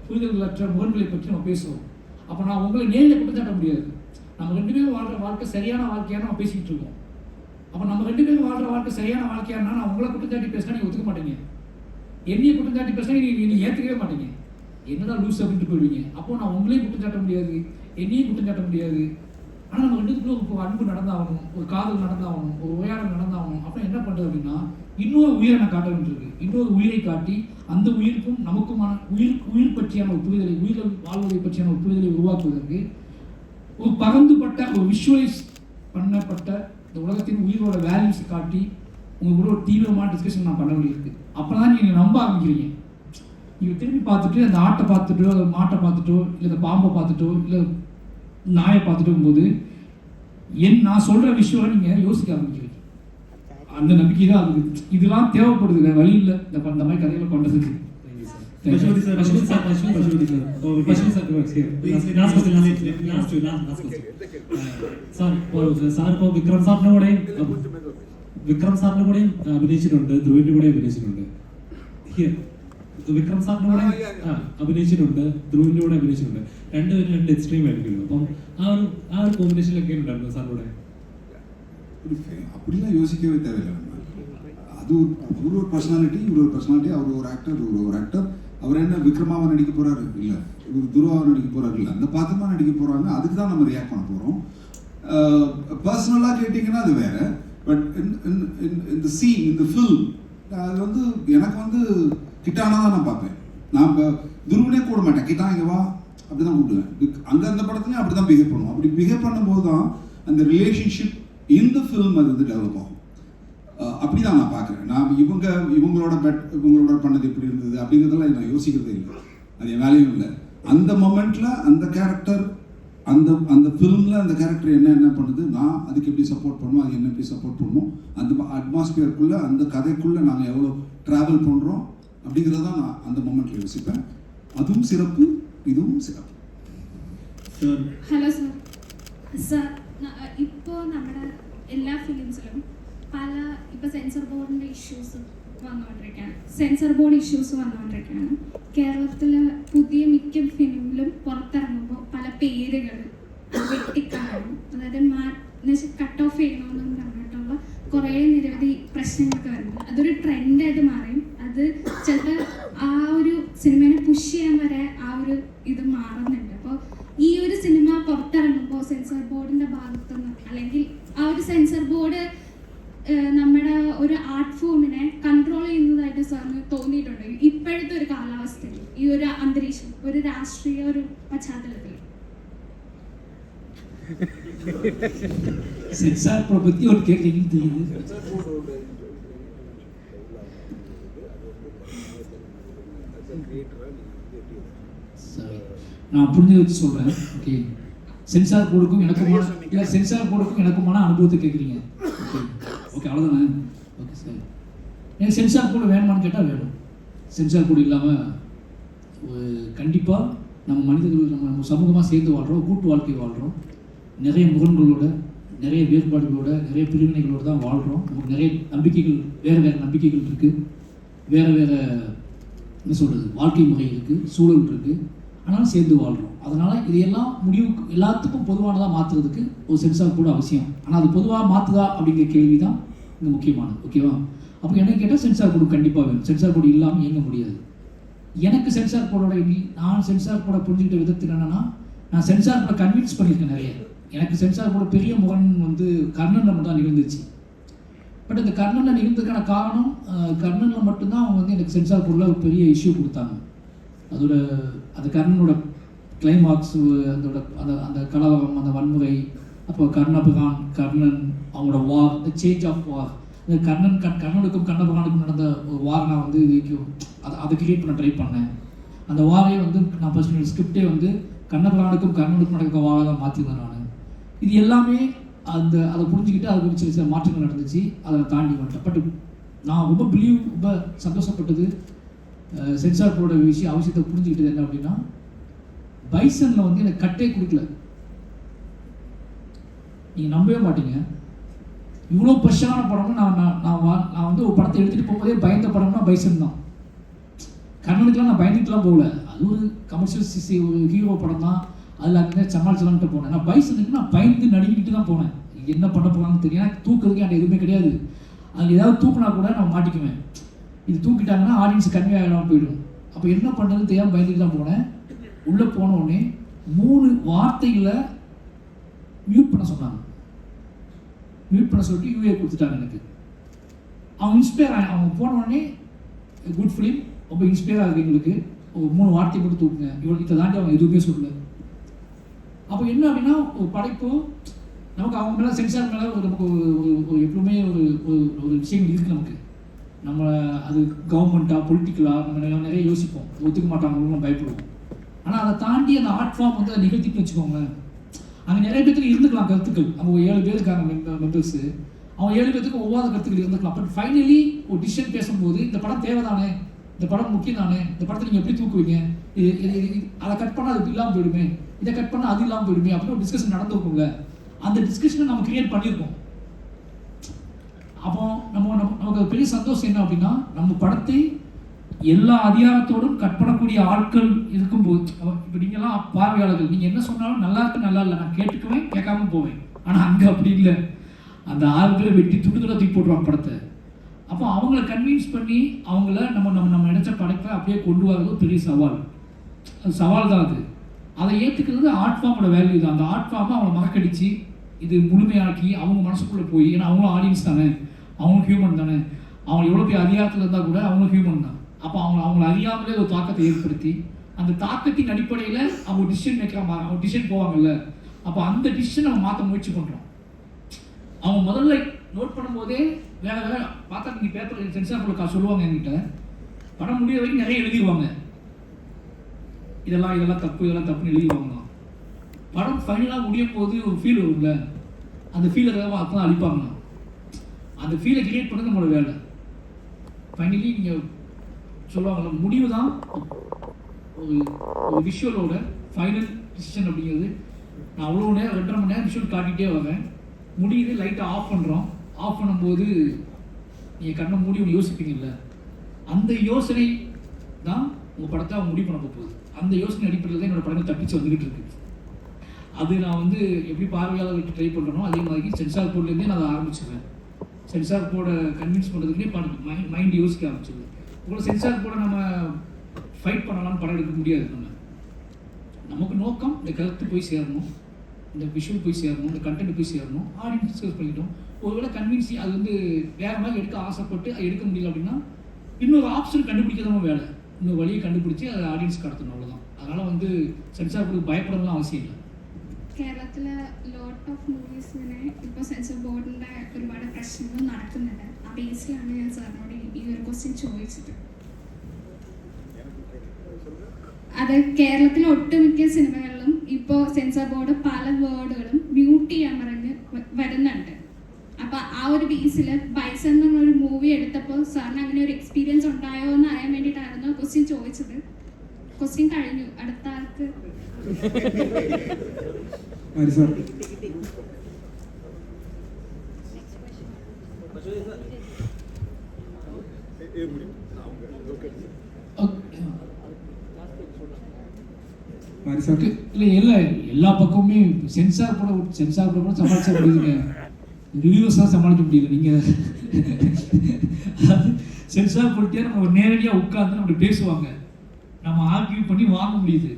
புரிதல்களற்ற முகங்களை பற்றி நம்ம பேசுவோம். அப்போ நான் உங்களை நேரில் குற்றச்சாட்ட முடியாது. நம்ம 2 பேரும் வாழ்கிற வாழ்க்கை சரியான வாழ்க்கையாக நம்ம பேசிக்கிட்டு இருக்கோம். அப்போ நம்ம 2 பேரும் வாழ்கிற வாழ்க்கை சரியான வாழ்க்கையானா நான் உங்களை குற்றச்சாட்டி பேசினா நீங்கள் ஒத்துக்க மாட்டீங்க. என்னையை குற்றச்சாட்டி பேசினா நீங்கள் ஏற்றுக்கவே மாட்டீங்க. என்னடா லூஸ் அப்படின்ட்டு போயிடுவீங்க. அப்போ நான் உங்களையும் குற்றச்சாட்ட முடியாது, என்னையும் குற்றச்சாட்ட முடியாது. ஆனால் நம்ம 2த்துக்குள்ள ஒரு அன்பு நடந்தாகணும், ஒரு காதல் நடந்தாகணும், ஒரு உரையாடல் நடந்தாகணும். அப்புறம் என்ன பண்ணுறது அப்படின்னா, இன்னொரு உயிரை நான் காட்ட வேண்டியிருக்கு. இன்னொரு உயிரை காட்டி அந்த உயிருக்கும் நமக்குமான உயிர் பற்றியான ஒரு புரிதலை, உயிர்கள் வாழ்வதை பற்றியான ஒரு புரிதலை உருவாக்குவதற்கு ஒரு பகிர்ந்துபட்ட, ஒரு விஷுவலைஸ் பண்ணப்பட்ட இந்த உலகத்தின் உயிரோட வேல்யூஸ் காட்டி உங்கள் கூட ஒரு தீவிரமான டிஸ்கஷன் நான் பண்ண வேண்டியிருக்கு. அப்போ தான் நீங்கள் நம்ப ஆரம்பிக்கிறீங்க. நீங்கள் திரும்பி பார்த்துட்டு அந்த ஆட்டை பார்த்துட்டோ, அந்த மாட்டை பார்த்துட்டோ, இல்லை இந்த பாம்பை பார்த்துட்டோ, இல்லை நாயை பார்த்துட்டு போது நான் சொல்கிற விஷயம் நீங்கள் யோசிக்க ஆரம்பிக்கிறீங்க. அந்த நம்பிக்கை தான் அது. இதெல்லாம் தேவைப்படுது, வேறு வழி இல்லை இந்த மாதிரி கதைகளை கொண்டதுக்கு. Pashupati sir. Last question. Sir, ഇപ്പോൾ വിക്രം സാറിന്റെ കൂടെയും അഭിനയിച്ചിട്ടുണ്ട്, ധ്രുവിന്റെ കൂടെ അഭിനയിച്ചിട്ടുണ്ട്. വിക്രം സാറിന്റെ കൂടെ അഭിനയിച്ചിട്ടുണ്ട്, ധ്രുവിന്റെ കൂടെ അഭിനയിച്ചിട്ടുണ്ട്. രണ്ടുപേരും 2 എക്സ്ട്രീം ആയിരിക്കുമല്ലോ. അപ്പം ആ ഒരു കോമ്പിനേഷനിലൊക്കെ ഉണ്ടായിരുന്നു സാറിനോടെ. அப்படிலாம் யோசிக்கவே தேவையில்லை. அது அவர் ஒரு பர்சனாலிட்டி, இவர் ஒரு பர்சனாலிட்டி, அவர் ஒரு ஆக்டர், இவர் ஒரு ஆக்டர். அவர் என்ன விக்ரமாவை நடிக்க போறாரு இல்லை, இவர் துருவாவை நடிக்க போறாரு இல்லை, அந்த பாத்திரமா நடிக்க போறாங்க. அதுக்கு தான் நம்ம ரியாக்ட் பண்ண போறோம். பர்சனலாக கேட்டிங்கன்னா அது வேற. பட் இந்த சீன், இந்த ஃபில்ம், அது வந்து எனக்கு வந்து கிட்டானா தான் நான் பார்ப்பேன். நான் துருவனே கூட மாட்டேன், கிட்டா இங்கே வா அப்படி தான் கூப்பிடுவேன். அங்கே அந்த படத்துலையும் அப்படி தான் பிஹேவ் பண்ணுவோம். அப்படி பிஹேவ் பண்ணும்போது தான் அந்த ரிலேஷன்ஷிப் இந்த ஃபில்ம் அது வந்து டெவலப் ஆகும். அப்படி தான் நான் பார்க்குறேன். நான் இவங்களோட பண்ணது எப்படி இருந்தது அப்படிங்கிறதெல்லாம் நான் யோசிக்கிறதே இல்லை. அது என் வேலையும் இல்லை. அந்த மொமெண்ட்டில் அந்த கேரக்டர், அந்த ஃபிலிமில் அந்த கேரக்டர் என்ன பண்ணுது, நான் அதுக்கு எப்படி சப்போர்ட் பண்ணணும், அது என்ன எப்படி சப்போர்ட் பண்ணணும், அந்த அட்மாஸ்பியருக்குள்ளே, அந்த கதைக்குள்ளே நாங்கள் எவ்வளோ ட்ராவல் பண்ணுறோம் அப்படிங்கிறத நான் அந்த மொமெண்ட்டில் யோசிப்பேன். அதுவும் சிறப்பு, இதுவும் சிறப்பு. Hello sir. സാർ, ഇപ്പോൾ നമ്മുടെ എല്ലാ ഫിലിംസിലും പല ഇപ്പോൾ സെൻസർ ബോർഡിൻ്റെ ഇഷ്യൂസ് വന്നുകൊണ്ടിരിക്കുകയാണ്. കേരളത്തിൽ പുതിയ മിക്ക ഫിലിമിലും പുറത്തിറങ്ങുമ്പോൾ പല പേരുകൾ വെട്ടിക്കാണും, അതായത് കട്ട് ഓഫ് ചെയ്യണമെന്നും പറഞ്ഞിട്ടുള്ള കുറേ നിരവധി പ്രശ്നങ്ങളൊക്കെ വരുന്നത്. അതൊരു ട്രെൻഡായിട്ട് മാറിയും അത് ചിലപ്പോൾ ആ ഒരു സിനിമയെ പുഷ് ചെയ്യാൻ വരെ ആ ഒരു ഇത് മാറുന്നുണ്ട്. അപ്പോൾ ഈ ഒരു സിനിമ പുറത്തിറങ്ങുമ്പോൾ സെൻസർ ബോർഡിൻ്റെ ഭാഗത്തുനിന്ന്, അല്ലെങ്കിൽ ആ ഒരു സെൻസർ ബോർഡ് നമ്മുടെ ഒരു ആർട്ട് ഫോമിനെ കൺട്രോൾ ചെയ്യുന്നതായിട്ട് സാറിന് തോന്നിയിട്ടുണ്ട് ഇപ്പോഴത്തെ ഒരു കാലാവസ്ഥയിൽ, ഈ ഒരു അന്തരീക്ഷം, ഒരു രാഷ്ട്രീയ ഒരു പശ്ചാത്തലത്തിൽ? சென்சார் போர்டை பற்றி ஒரு கேட்குறீங்கன்னு தெரியுது. சரி, நான் புரிஞ்சு வச்சு சொல்கிறேன். ஓகே, சென்சார் போர்டுக்கும் எனக்குமான அனுபவத்தை கேட்குறீங்க. ஓகே, அவ்வளோதானே? ஓகே சார், எனக்கு சென்சார் போர்டு வேணுமான்னு கேட்டால் வேணும். சென்சார் போர்டு இல்லாமல் கண்டிப்பாக நம்ம மனிதர்கள், நம்ம சமூகமாக சேர்ந்து வாழ்கிறோம், கூட்டு வாழ்க்கை வாழ்கிறோம். நிறைய முரண்களோட, நிறைய வேறுபாடுகளோட, நிறைய பிரிவினைகளோடு தான் வாழ்கிறோம். நமக்கு நிறைய நம்பிக்கைகள், வேறு நம்பிக்கைகள் இருக்குது, வேறு என்ன சொல்கிறது, வாழ்க்கை முறை இருக்குது, சூழல் இருக்குது. ஆனாலும் சேர்ந்து வாழ்கிறோம். அதனால் இதையெல்லாம் முடிவுக்கு எல்லாத்துக்கும் பொதுவானதாக மாற்றுறதுக்கு ஒரு சென்சார் போர்டு அவசியம். ஆனால் அது பொதுவாக மாற்றுதா அப்படிங்கிற கேள்வி தான் இங்கே முக்கியமானது. ஓகேவா? அப்போ என்ன கேட்டால் சென்சார் போர்டு கண்டிப்பாக வேணும். சென்சார் போர்டு இல்லாமல் இயங்க முடியாது. எனக்கு சென்சார் போர்டோட நான் சென்சார் போர்டை புரிஞ்சுக்கிட்ட விதத்தில் என்னென்னா, நான் சென்சார் போர்டை கன்வின்ஸ் பண்ணியிருக்கேன் நிறைய. எனக்கு சென்சார் போர்டு பெரிய முரண் வந்து கர்ணனில் மட்டும் தான் நிகழ்ந்துச்சு. பட் இந்த கர்ணனில் நிகழ்ந்ததுக்கான காரணம், கர்ணனில் மட்டும்தான் அவங்க வந்து எனக்கு சென்சார் போர்டில் ஒரு பெரிய இஷ்யூ கொடுத்தாங்க. அதோட அந்த கர்ணனோட கிளைமாக்ஸ், அந்த கலவரம், அந்த வன்முறை, அப்போ கர்ணன் அவங்களோட வார், இந்த சேஞ்ச் ஆஃப் வார், இந்த கர்ணனுக்கும் கண்ணபகானுக்கும் நடந்த ஒரு வார் நான் வந்து அதை கிரியேட் பண்ண ட்ரை பண்ணேன். அந்த வாரை வந்து நான் பர்சனல் ஸ்கிரிப்டே வந்து கண்ணபகானுக்கும் கர்ணனுக்கும் நடக்கிற வாரை தான் மாற்றிருந்தேன் நான். இது எல்லாமே அதை புரிஞ்சுக்கிட்டு அது குறித்து சில மாற்றங்கள் நடந்துச்சு. அதை தாண்டி வந்துட்டேன். பட் நான் ரொம்ப சந்தோஷப்பட்டது சென்சார் போர்டோட அவசியத்தை புரிஞ்சுக்கிட்டது என்ன அப்படின்னா, பைசனில் வந்து எனக்கு கட்டே கொடுக்கல. நீங்கள் நம்பவே மாட்டீங்க. இவ்வளோ ப்ரெஷரான படம்னு நான் வந்து ஒரு படத்தை எடுத்துகிட்டு போகும்போதே பயந்த படம்னா பைசன் தான். கண்ணனுக்குலாம் நான் பயந்துட்டுலாம் போகல, அது ஒரு கமர்ஷியல் ஒரு ஹீரோ படம் தான், அதில் அங்கே சமாளிச்சலான்ட்டு போனேன். நான் பைசனுக்கு நான் பயந்து நடுங்கிட்டு தான் போனேன். என்ன பண்ண போகிறாங்கன்னு தெரியும், எனக்கு தூக்குறதுக்கு அந்த எதுவுமே கிடையாது. அது ஏதாவது தூக்குனா கூட நான் மாட்டிக்குவேன். இது தூக்கிட்டாங்கன்னா ஆடியன்ஸ் கன்வே ஆகிடாமல் போயிடும். அப்போ என்ன பண்ணுறதுன்னு தெரியாமல் பயந்துட்டு தான் போனேன். உள்ளே போன உடனே 3 வார்த்தைகளை மியூட் பண்ண சொன்னாங்க. மியூட் பண்ண சொல்லிட்டு யூஏ கொடுத்துட்டாங்க எனக்கு. அவங்க இன்ஸ்பயர் அவங்க போன உடனே குட் ஃபிலிம், ரொம்ப இன்ஸ்பயர் ஆகுது எங்களுக்கு, ஒரு 3 வார்த்தை மட்டும் தூக்குங்க, இதை தாண்டி அவங்க எதுவுமே சொல்லலை. அப்போ என்ன அப்படின்னா ஒரு படைப்பு நமக்கு அவங்க மேலே சென்சார் மேலே நமக்கு ஒரு எப்பவுமே ஒரு விஷயங்கள் இருக்குது நமக்கு. நம்ம அது கவர்மெண்ட்டாக பொலிட்டிக்கலாக நம்ம நிறைய யோசிப்போம், ஒத்துக்க மாட்டாங்க, பயப்படுவோம். ஆனால் அதை தாண்டி அந்த ஆர்ட் ஃபார்ம் வந்து அதை நிகழ்த்திட்டு வச்சுக்கோங்களேன். அங்கே நிறைய பேருக்கு இருந்துக்கலாம் கருத்துக்கள். அவங்க 7 பேர் இருக்காங்க மெம்பர்ஸு, அவங்க 7 பேருக்கு ஒவ்வாத கருத்துக்கள் இருந்துக்கலாம். பட் ஃபைனலி ஒரு டிசிஷன் பேசும்போது இந்த படம் தேவைதானே, இந்த படம் முக்கியம் தானே, இந்த படத்தை நீங்கள் எப்படி தூக்குவீங்க, அதை கட் பண்ணால் அது இல்லாமல் போயிடுமே, இதை கட் பண்ணால் அது இல்லாமல் போயிடுமே அப்படின்னு ஒரு டிஸ்கஷன் நடந்துருக்கும்ல. அந்த டிஸ்கஷனை நம்ம கிரியேட் பண்ணியிருக்கோம். அப்போ நமக்கு பெரிய சந்தோஷம் என்ன அப்படின்னா, நம்ம படத்தை எல்லா அதிகாரத்தோடும் கட் பண்ணக்கூடிய ஆட்கள் இருக்கும்போது, இப்போ நீங்கள்லாம் பார்வையாளர்கள், நீங்கள் என்ன சொன்னாலும் நல்லா இருக்கு நல்லா இல்லை நான் கேட்டுக்குவேன், கேட்காம போவேன். ஆனால் அங்கே அப்படி இல்லை, அந்த 6 பேரை வெட்டி துண்டுதலாக தூக்கி போட்டுருவாங்க படத்தை. அப்போ அவங்கள கன்வின்ஸ் பண்ணி அவங்கள நம்ம நினைச்ச படைப்பை அப்படியே கொண்டு வரது பெரிய சவால். அது சவால் தான். அதை ஏற்றுக்கிறது ஆர்ட் ஃபார்மோட வேல்யூ தான். அந்த ஆர்ட் ஃபார்மை அவங்களை மறக்கடிச்சு இது முழுமையாக்கி அவங்க மனசுக்குள்ளே போய், ஏன்னா அவங்களும் ஆடியன்ஸ் தானே, அவங்களும் ஹியூமன் தானே, அவங்க எவ்வளோ பெரிய அதிகாரத்தில் இருந்தால் கூட அவங்களும் ஹியூமன் தான். அப்போ அவங்கள அறியாமலே ஒரு தாக்கத்தை ஏற்படுத்தி அந்த தாக்கத்தின் அடிப்படையில் அவங்க டிசிஷன் மேக்கராக அவங்க டிசிஷன் போவாங்கல்ல, அப்போ அந்த டிசிஷன் நம்ம மாற்ற முயற்சி பண்ணுறோம். அவங்க முதல்ல நோட் பண்ணும்போதே வேறு பார்த்தா நீங்கள் பேப்பர் சென்சார் போர்டில் சொல்லுவாங்க என்கிட்ட, படம் முடிய வரைக்கும் நிறைய எழுதிடுவாங்க, இதெல்லாம் தப்புன்னு எழுதிடுவாங்க. படம் ஃபைனலாக முடியும் போது ஒரு ஃபீல் வரும்ல, அந்த ஃபீலை அப்போ தான் அழிப்பாங்க. அந்த ஃபீலை கிரியேட் பண்ணது நம்மளோட வேலை. ஃபைனலி நீங்கள் சொல்லுவாங்கள்ல, முடிவு தான் ஒரு விஷுவலோட ஃபைனல் டிசிஷன் அப்படிங்கிறது. நான் அவ்வளோ நேரம் 2.5 மணி நேரம் விஷுவல் காட்டிகிட்டே வரேன், முடியுது, லைட்டை ஆஃப் பண்ணுறோம். ஆஃப் பண்ணும்போது நீங்கள் கண்ணை மூடி ஒன்று யோசிப்பீங்கல்ல, அந்த யோசனை தான் உங்கள் படத்தை அவங்க முடிவு பண்ண போகுது. அந்த யோசனை அடிப்படையில் தான் என்னோடய படங்கள் தப்பிச்சு வந்துக்கிட்டு இருக்கு. அது நான் வந்து எப்படி பார்வையாளர்களுக்கு ட்ரை பண்ணுறனோ அதே மாதிரி சென்சார் போர்ட்லேருந்தே நான் அதை ஆரம்பிச்சிடுவேன். சென்சார் போர்டை கன்வின்ஸ் பண்ணுறதுக்குன்னே மைண்ட் யோசிக்க ஆரம்பிச்சிடுது. உங்களை சென்சார் போர்டை நம்ம ஃபைட் பண்ணலாம்னு படம் எடுக்க முடியாது. நமக்கு நோக்கம் இந்த கருத்து போய் சேரணும், இந்த விஷுவல் போய் சேரணும், இந்த கண்டென்ட் போய் சேரணும், ஆடியன்ஸ் டிஸ்கஸ் பண்ணிட்டோம். ஒருவேளை கன்வின்ஸ் அது வந்து வேறு மாதிரி எடுக்க ஆசைப்பட்டு அது எடுக்க முடியல அப்படின்னா இன்னொரு ஆப்ஷன் கண்டுபிடிக்கிறதும் வேலை, இன்னொரு வழியை கண்டுபிடிச்சி அதை ஆடியன்ஸ் கடத்தணும், அவ்வளோதான். அதனால் வந்து சென்சார் போர்டு பயப்படலாம் അവசிയം ഇല്ല. കേരളത്തിലെ ലോട്ട് ഓഫ് മൂവീസിനെ ഇപ്പോൾ സെൻസർ ബോർഡിൻ്റെ ഒരുപാട് പ്രശ്നങ്ങൾ നടക്കുന്നുണ്ട്. ആ ബേസിലാണ് ഞാൻ സാറിനോട് ഈ ഒരു ക്വസ്റ്റ്യൻ ചോദിച്ചത്. അത് കേരളത്തിലെ ഒട്ടുമിക്ക സിനിമകളിലും ഇപ്പോൾ സെൻസർ ബോർഡ് പല വേർഡുകളും മ്യൂട്ട് ചെയ്യാൻ പറഞ്ഞ് വരുന്നുണ്ട്. അപ്പോൾ ആ ഒരു ബേസിൽ ബൈസൺ എന്നൊരു മൂവി എടുത്തപ്പോൾ സാറിന് അങ്ങനെ ഒരു എക്സ്പീരിയൻസ് ഉണ്ടായോ എന്ന് അറിയാൻ വേണ്ടിയിട്ടായിരുന്നു ക്വസ്റ്റ്യൻ ചോദിച്ചത്. ക്വസ്റ്റ്യൻ കഴിഞ്ഞു. അടുത്ത ആൾക്ക് இல்லை எல்லா பக்கமுமே சென்சார் போட கூட சமாளிச்ச முடியுதுங்க, ரிவ்யூஸ் தான் சமாளிக்க முடியல. நீங்கள் சென்சார் போட்டியா நம்ம நேரடியாக உட்காந்து நம்ம பேசுவாங்க, நம்ம ஆர்கியூ பண்ணி வாங்க முடியுது.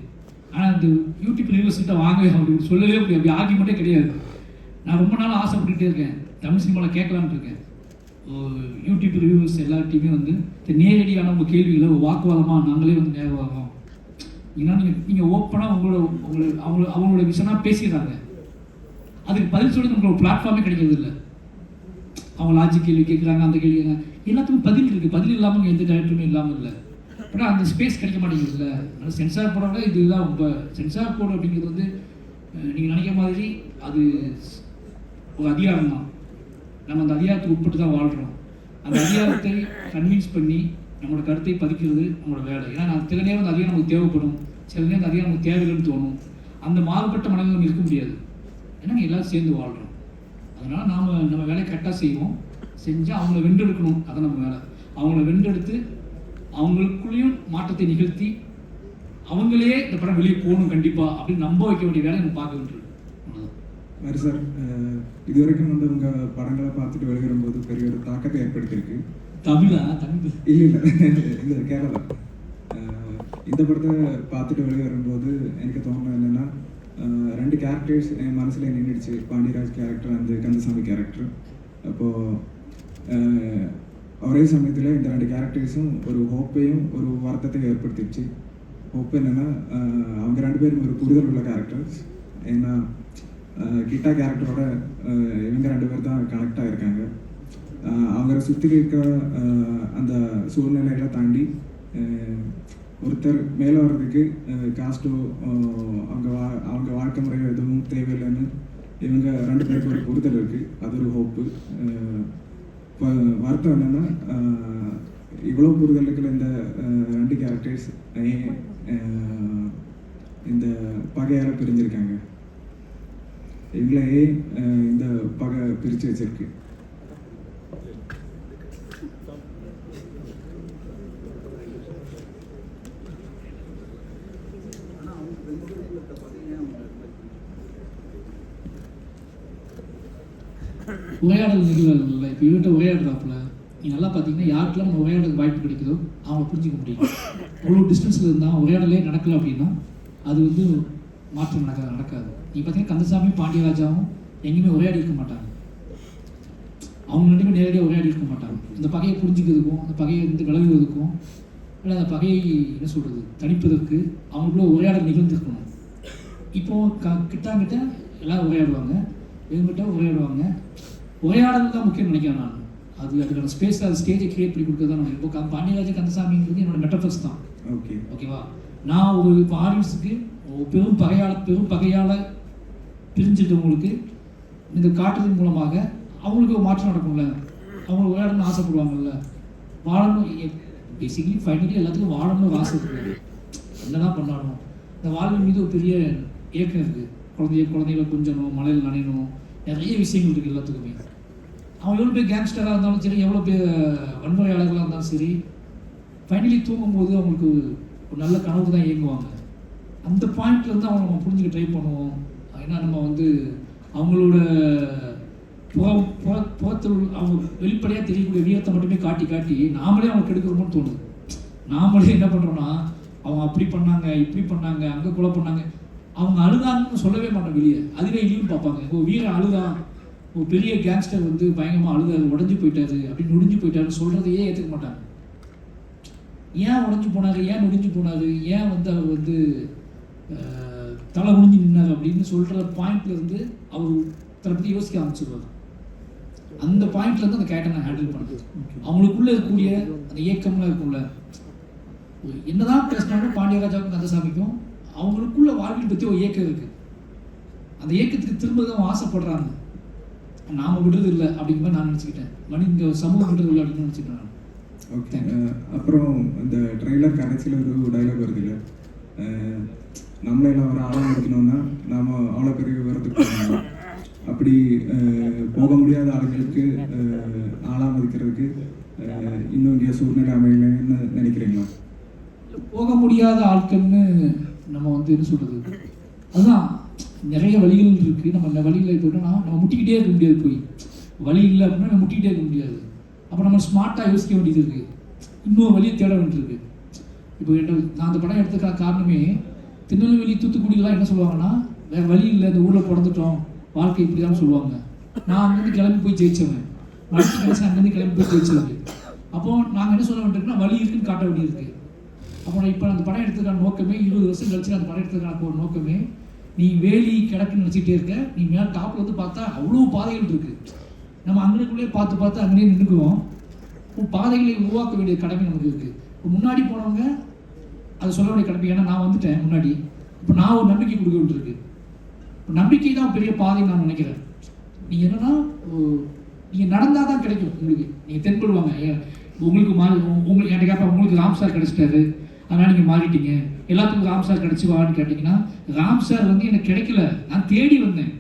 ஆனால் அந்த யூடியூப் ரிவ்யூஸ் கிட்ட வாங்கவே அப்படி சொல்லவே முடியாது, அப்படி ஆர்கியூமெண்ட்டே கிடையாது. நான் ரொம்ப நாள் ஆசைப்பட்டுகிட்டே இருக்கேன், தமிழ் சினிமாவில் கேட்கலான்ட்டு இருக்கேன். யூடியூப் ரிவ்யூஸ் எல்லாத்தையுமே வந்து நேரடியான உங்கள் கேள்விகளை வாக்குவாதமாக நாங்களே வந்து நேரம் ஏன்னா நீங்கள் ஓப்பனாக அவங்களோட விஷயம்னா பேசிடுறாங்க, அதுக்கு பதில் சொல்லி உங்களுக்கு ஒரு பிளாட்ஃபார்மே கிடைக்கிறது இல்லை. அவங்க லாஜிக் கேள்வி கேட்குறாங்க, அந்த கேள்வி எல்லாத்துக்கும் பதில் இருக்குது, பதில் இல்லாமல் எந்த டேரக்டருமே இல்லாமல் இல்லை. ஆனால் அந்த ஸ்பேஸ் கிடைக்க மாட்டேங்குதுல்ல. அதனால் சென்சார் போர்டோட இதுதான் ரொம்ப சென்சார் போர்டு அப்படிங்கிறது வந்து நீங்கள் நினைக்கிற மாதிரி அது ஒரு அதிகாரம் தான். நம்ம அந்த அதிகாரத்துக்கு உட்பட்டு தான் வாழ்கிறோம். அந்த அதிகாரத்தை கன்வின்ஸ் பண்ணி நம்மளோட கருத்தை பதிக்கிறது நம்மளோட வேலை. ஏன்னா சில நேரம் அந்த அதிகாரம் நமக்கு தேவைப்படும், சில நேரம் அந்த அதிகாரம் நமக்கு தேவையில்லைன்னு தோணும். அந்த மாறுபட்ட மனநிலை இருக்க முடியாது, ஏன்னா எல்லாரும் சேர்ந்து வாழ்கிறோம். அதனால் நம்ம வேலையை கரெக்டாக செய்வோம், செஞ்சு அவங்கள வென்றெடுக்கணும். அதான் நம்ம வேலை. அவங்கள வென்றெடுத்து அவங்களுக்குள்ளேயும் மாற்றத்தை நிகழ்த்தி அவங்களே இந்த படம் வெளியே போகணும் கண்டிப்பாக அப்படின்னு நம்ப வைக்க வேண்டிய வேலை எனக்கு பார்க்க வேண்டியது. வேறு சார், இது வரைக்கும் வந்து உங்கள் படங்களை பார்த்துட்டு வெளிவரும்போது பெரிய ஒரு தாக்கத்தை ஏற்படுத்தியிருக்கு. தமிழ் இல்லை இந்த கேரளா இந்த படத்தை பார்த்துட்டு வெளியே வரும்போது எனக்கு தோணுது என்னென்னா, 2 கேரக்டர்ஸ் என் மனசில் நின்றுடுச்சு. பாண்டியராஜ் கேரக்டர், அந்த கந்தசாமி கேரக்டர். அப்போது ஒரே சமயத்தில் இந்த 2 கேரக்டர்ஸும் ஒரு ஹோப்பையும் ஒரு வருத்தத்தையும் ஏற்படுத்திடுச்சு. ஹோப் என்னென்னா, அவங்க 2 பேரும் ஒரு புரிதல் உள்ள கேரக்டர்ஸ். ஏன்னா கிட்டா கேரக்டரோட இவங்க 2 பேர் தான் கனெக்டாக இருக்காங்க. அவங்கள சுற்றி இருக்க அந்த சூழ்நிலைகளை தாண்டி ஒருத்தர் மேலே வர்றதுக்கு காஸ்ட்டோ அவங்க வாழ்க்கை முறையோ எதுவும் தேவையில்லைன்னு இவங்க 2 பேருக்கு ஒரு புரிதல் இருக்குது. அது ஒரு ஹோப்பு. வருத்தம் என்னென்னா, இவ்வளோ புரிதலுக்குள்ள இந்த 2 கேரக்டர்ஸ் இந்த பகையால் பிரிஞ்சிருக்காங்க. இவங்களே இந்த பகை பிரித்து வச்சிருக்கு. உரையாடல் நிகழ்வுகள் இல்லை. இப்போ இவர்கிட்ட உரையாடுறாப்புல நீ நல்லா பார்த்தீங்கன்னா யாருக்கெல்லாம் நம்ம உரையாடல் வாய்ப்பு கிடைக்குதோ அவங்கள புரிஞ்சிக்க முடியும். அவ்வளோ டிஸ்டன்ஸில் இருந்தால் உரையாடலே நடக்கலை அப்படின்னா அது வந்து மாற்றம் நடக்காது. நீ பார்த்தீங்கன்னா கந்தசாமி பாண்டியராஜாவும் எங்கேயுமே உரையாடி இருக்க மாட்டாங்க. அவங்க 2 பேரும் நேரடியாக உரையாடி இருக்க மாட்டாங்க. அந்த பகையை புரிஞ்சுக்கிறதுக்கும் அந்த பகையை வந்து விலகுவதற்கும் இல்லை அந்த பகையை என்ன சொல்கிறது தணிப்பதற்கு அவங்களுக்குள்ள உரையாடல் நிகழ்ந்துருக்கணும். இப்போது கிட்ட எல்லோரும் உரையாடுவாங்க, இவங்ககிட்ட உரையாடுவாங்க. உரையாடல் தான் முக்கியம் நினைக்கிறேன் நான். அதுக்கான ஸ்பேஸில் அது ஸ்டேஜை கிரியேட் பண்ணி கொடுக்குறது தான். இப்போ பாண்டியராஜ கந்தசாமிங்கிறது என்னோட மெட்டஃபர்ஸ் தான். ஓகேவா? நான் ஒரு இப்போ ஆடியன்ஸுக்கு பெரும் பகையால் பிரிஞ்சிட்டவங்களுக்கு இந்த காட்டுறதன் மூலமாக அவங்களுக்கு ஒரு மாற்றம் நடக்கும்ல. அவங்க உரையாடணும்னு ஆசைப்படுவாங்கல்ல. வாழணும் பேசிக்கலி ஃபைனலி எல்லாத்துக்கும் வாழணும்னு ஆசை இருக்குது. என்னதான் பண்ணாலும் இந்த வாழ்வின் மீது ஒரு பெரிய ஏக்கம் இருக்குது. குழந்தைகளை கொஞ்சணும், மலையில் நனையணும், நிறைய விஷயங்கள் இருக்குது எல்லாத்துக்குமே. அவன் எவ்வளோ பேர் கேங்ஸ்டராக இருந்தாலும் சரி, எவ்வளோ பேர் வன்முறையாளர்களாக இருந்தாலும் சரி, ஃபைனலி தூங்கும்போது அவங்களுக்கு ஒரு நல்ல கனவு தான் இயங்குவாங்க. அந்த பாயிண்ட்லேருந்து அவங்க நம்ம புரிஞ்சுக்க ட்ரை பண்ணுவோம். ஏன்னா நம்ம வந்து அவங்களோட புறத்தில் அவங்க வெளிப்படையாக தெரியக்கூடிய வீரத்தை மட்டுமே காட்டி நாமளே அவங்க கெடுக்கிறோமோன்னு தோணுது. நாமளே என்ன பண்ணுறோன்னா, அவங்க அப்படி பண்ணாங்க, இப்படி பண்ணாங்க, அங்கே கொலை பண்ணாங்க, அவங்க அழுதாங்கன்னு சொல்லவே மாட்டோம் வெளியே. அதுவே இழிவு பார்ப்பாங்க. இப்போ வீரன் அழுதான், ஒரு பெரிய கேங்ஸ்டர் வந்து பயங்கரமாக அழுதாரு, உடஞ்சி போயிட்டாரு, அப்படி நொடிஞ்சு போயிட்டாருன்னு சொல்கிறதையே ஏற்றுக்க மாட்டாங்க. ஏன் உடஞ்சி போனார், ஏன் நொடிஞ்சு போனார், ஏன் வந்து அவர் வந்து தலை குனிஞ்சு நின்னார் அப்படின்னு சொல்கிற பாயிண்ட்லேருந்து அவர் தன்னை பற்றி யோசிக்க ஆரம்பிச்சிருவார். அந்த பாயிண்ட்லேருந்து அந்த கேரக்டரை நான் ஹேண்டில் பண்ணுறது. அவங்களுக்குள்ளே இருக்கக்கூடிய அந்த ஏக்கம்லாம் இருக்கும்ல, என்னதான் பேசினாலும் பாண்டியராஜாவுக்கும் கந்தசாமிக்கும் அவங்களுக்குள்ள வாழ்வில் பற்றி ஒரு ஏக்கம் இருக்குது. அந்த ஏக்கத்துக்கு திரும்ப தான் ஆசைப்படுறாங்க. நாம் விடுறது இல்லை அப்படிங்கிற மாதிரி நான் நினச்சிக்கிட்டேன். இங்கே சமூகம் விடுறது இல்லை அப்படின்னு நினச்சிக்கிட்டேன் நான். ஓகே. அப்புறம் இந்த ட்ரெய்லர் கடைசியில் ஒரு டைலாக் வருது இல்லை, நம்மளெல்லாம் ஒரு ஆழம் முடிக்கணும்னா நாம் அவ்வளோ பெரிய விவரத்துக்கு போகணும். அப்படி போக முடியாத ஆளுங்களுக்கு ஆளாக மதிக்கிறதுக்கு இன்னும் இங்கே சூழ்நிலை அமையலைன்னு நினைக்கிறீங்களா? போக முடியாத ஆட்கள்னு நம்ம வந்து என்ன சொல்கிறது, அதுதான் நிறைய வழிகள் இருக்குது. நம்ம இந்த வழியில் போயிட்டோம்னா நம்ம முட்டிக்கிட்டே இருக்க முடியாது. போய் வழி இல்லை அப்படின்னா நம்ம முட்டிக்கிட்டே இருக்க முடியாது. அப்போ நம்ம ஸ்மார்ட்டாக யோசிக்க வேண்டியது இருக்குது, இன்னொரு வழியை தேட வேண்டியிருக்கு. இப்போ நான் அந்த படம் எடுத்துக்கிற காரணமே, திருநெல்வேலி தூத்துக்குடியெலாம் என்ன சொல்லுவாங்கன்னா, வேறு வழி இல்லை, இந்த ஊரில் பிறந்துட்டோம், வாழ்க்கை இப்படி தான் சொல்லுவாங்க. நான் அங்கேருந்து கிளம்பி போய் ஜெயிச்சவன், மறுத்து கடைசி அங்கேருந்து கிளம்பி போய் ஜெயிச்சவங்க. அப்போது நாங்கள் என்ன சொல்ல வேண்டியிருக்குன்னா, வழி இருக்குன்னு காட்ட வேண்டியிருக்கு. அப்போ நான் இப்போ அந்த படம் எடுத்துக்கான நோக்கமே, 20 வருஷம் கழிச்சு அந்த படம் எடுத்துக்கான ஒரு நோக்கமே, நீ வேலி கிடக்குன்னு நினச்சிக்கிட்டே இருக்க, நீ மேலே டாப்பில் வந்து பார்த்தா அவ்வளோ பாதைகள் இருக்குது. நம்ம அங்கனுக்குள்ளே பார்த்து அங்கேயே நின்றுக்குவோம். பாதைகளை உருவாக்க வேண்டிய கடமை நமக்கு இருக்குது. இப்போ முன்னாடி போனவங்க அதை சொல்ல வேண்டிய கடமை. ஏன்னா நான் வந்துட்டேன் முன்னாடி, இப்போ நான் ஒரு நம்பிக்கை கொடுக்க வேண்டியிருக்கு. இப்போ நம்பிக்கை தான் பெரிய பாதைன்னு நான் நினைக்கிறேன். நீங்கள் என்னென்னா, நீங்கள் நடந்தால் தான் கிடைக்கும் உங்களுக்கு. நீங்கள் தென்படுவாங்க. உங்களுக்கு உங்களுக்கு என்கிட்ட கேட்பேன், உங்களுக்கு ராம் சார் கிடச்சிட்டாரு, அதனால் நீங்கள் மாறிட்டீங்க, எல்லாத்துக்கும் ராம் சார் கிடச்சி வான்னு கேட்டிங்கன்னா, ராம் சார் வந்து எனக்கு கிடைக்கல, நான் தேடி வந்தேன்.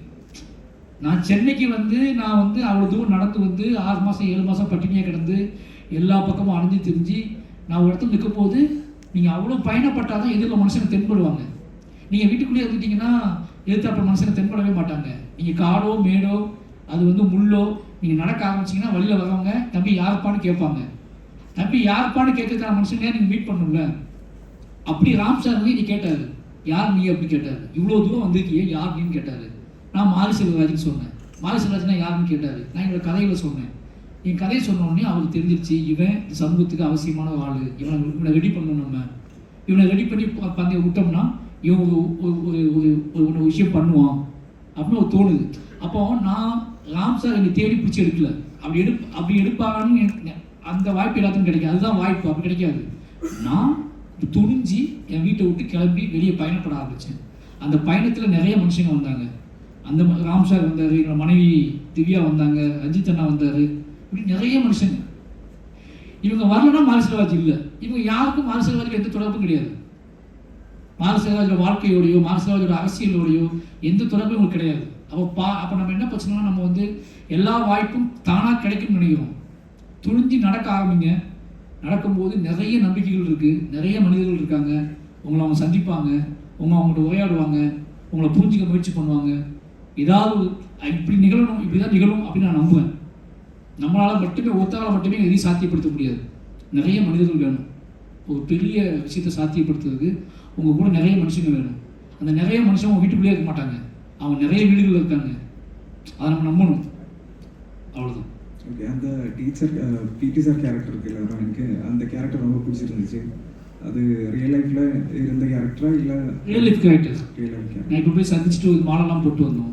நான் சென்னைக்கு வந்து நான் வந்து அவ்வளோ தூரம் நடந்து வந்து 6 மாதம் 7 மாதம் பட்டினியாக கிடந்து எல்லா பக்கமும் அணிஞ்சு திரிஞ்சு நான் ஒரு இடத்துல நிற்கும் போது நீங்கள் அவ்வளோ பயணப்பட்டால் தான் எதிரில் மனுஷனை தென்படுவாங்க. நீங்கள் வீட்டுக்குள்ளேயே இருந்துட்டீங்கன்னா எதிர்த்தாப்புல மனுஷனை தென்படவே மாட்டாங்க. நீங்கள் காடோ மேடோ அது வந்து முள்ளோ நீங்கள் நடக்க ஆரம்பிச்சிங்கன்னா வழியில் வரவங்க தம்பி யாருப்பான்னு கேட்பாங்க. தம்பி யாருப்பான்னு கேட்கறதுக்கான மனுஷனே நீங்கள் மீட் பண்ணணும்ல. அப்படி ராம் சார் வந்து நீ கேட்டார், யார் நீ அப்படி கேட்டார். இவ்வளோ தூரம் வந்திருக்கியே யார் நீன்னு கேட்டார். நான் மாரி செல்வராஜுன்னு சொன்னேன். மாரி செல்வராஜ்னா யாருன்னு கேட்டார். நான் என்னோட கதையில் சொன்னேன். என் கதையை சொன்ன உடனே அவருக்கு தெரிஞ்சிருச்சு, இவன் சமூகத்துக்கு அவசியமான ஆள், இவனை ரெடி பண்ணணும். நம்ம இவனை ரெடி பண்ணி பந்தயம் விட்டோம்னா இவன் ஒரு விஷயம் பண்ணுவான் அப்படின்னு ஒரு தோணுது. அப்போ நான் ராம் சார் என்னை தேடி பிடிச்சி எடுக்கல. அப்படி எடுப்பாங்கன்னு அந்த வாய்ப்பு எல்லாத்துக்கும் கிடைக்காது. அதுதான் வாய்ப்பு, அப்படி கிடைக்காது. நான் துணிஞ்சு என் வீட்டை விட்டு கிளம்பி வெளியே பயணப்பட ஆரம்பித்தேன். அந்த பயணத்தில் நிறைய மனுஷங்க வந்தாங்க. அந்த ராம் சார் வந்தார், என்னோட மனைவி திவ்யா வந்தாங்க, ரஞ்சித் அண்ணா வந்தார், இப்படி நிறைய மனுஷங்க. இவங்க வரலன்னா மாரி செல்வராஜ் இல்லை. இவங்க யாருக்கும் மாரி செல்வராஜுக்கு எந்த தொடர்பும் கிடையாது. மாரி செல்வராஜோட வாழ்க்கையோடையோ மாரி செல்வராஜோட அரசியலோடையோ எந்த தொடர்பும் உங்களுக்கு கிடையாது. அப்போ நம்ம என்ன பிரச்சனைனா, நம்ம வந்து எல்லா வாய்ப்பும் தானாக கிடைக்கும்னு நினைக்கிறோம். துணிஞ்சு நடக்க ஆரம்பிங்க. நடக்கும்போது நிறைய நம்பிக்கைகள் இருக்குது, நிறைய மனிதர்கள் இருக்காங்க. உங்களை அவங்க சந்திப்பாங்க, அவங்கள்ட்ட உரையாடுவாங்க, உங்களை புரிஞ்சிக்க முயற்சி பண்ணுவாங்க. ஏதாவது இப்படி நிகழணும், இப்படி தான் நிகழும் அப்படின்னு நான் நம்புவேன். நம்மளால் மட்டுமே ஒருத்தரால் மட்டுமே எதையும் சாத்தியப்படுத்த முடியாது. நிறைய மனிதர்கள் வேணும். ஒரு பெரிய விஷயத்தை சாத்தியப்படுத்துறதுக்கு உங்கள் கூட நிறைய மனுஷங்க வேணும். அந்த நிறைய மனுஷங்க உங்கள் வீட்டுக்குள்ளேயே இருக்க மாட்டாங்க, அவங்க நிறைய வீடுகள் இருக்காங்க. அதை நம்ம நம்பணும். அவ்வளோதான். ஓகே, அந்த டீச்சர் பிடி சார் கேரக்டர் இருக்கு இல்லை, எனக்கு அந்த கேரக்டர் ரொம்ப பிடிச்சிருந்துச்சு. அது ரியல் லைஃப்பில் இருந்த கேரக்டரா இல்லை? Real life character. Real life character. நான் இப்போ போய் சந்திச்சுட்டு ஒரு மாலைலாம் போட்டு வந்தோம்.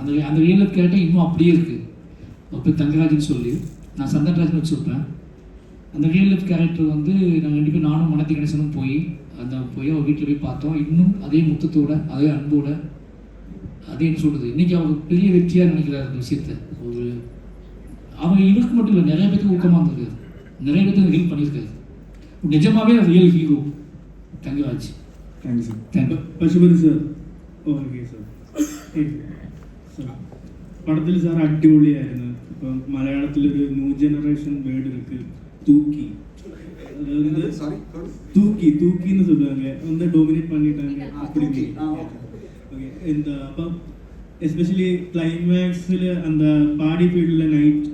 அந்த ரியல் லைஃப் கேரக்டர் இன்னும் அப்படியே இருக்குது. அப்போ தங்கராஜ்னு சொல்லி நான் சந்தன்ராஜ்னு வச்சுருப்பேன். அந்த ரியல் லைஃப் கேரக்டர் வந்து நாங்கள் 2 பேரும், நானும் மனதி கணேசனும் போய் அவர் வீட்டில் போய் பார்த்தோம். இன்னும் அதே முத்தத்தோட, அதே அன்போட, அதே என்ன சொல்கிறது, இன்றைக்கி அவர் பெரிய வெற்றியாக நினைக்கிறார் அந்த விஷயத்தை. அவங்க இவருக்கு மட்டும் இல்லை, நிறைய பேருக்கு ஊக்கமாக இருந்திருக்காரு, நிறைய பேருக்கு ஹெல்ப் பண்ணியிருக்காரு. நிஜமாவே real hero Thangaraj. Thank you sir. Thank you. Pasupathi sir. Okay sir. പടത്തിൽ സാർ അടിപൊളിയായിരുന്നു. ഇപ്പം മലയാളത്തിലൊരു ന്യൂ ജനറേഷൻ വേർഡ് இருக்கு, தூக்கி. தூக்கின்னு சொல்லுவாங்க, வந்து டோமினேட் பண்ணிட்டாங்க அப்படி. ஓகே, இந்த அப்போ எஸ்பெஷலி கிளைமேக்ஸில் அந்த பாடி ஃபீல்டில் நைட்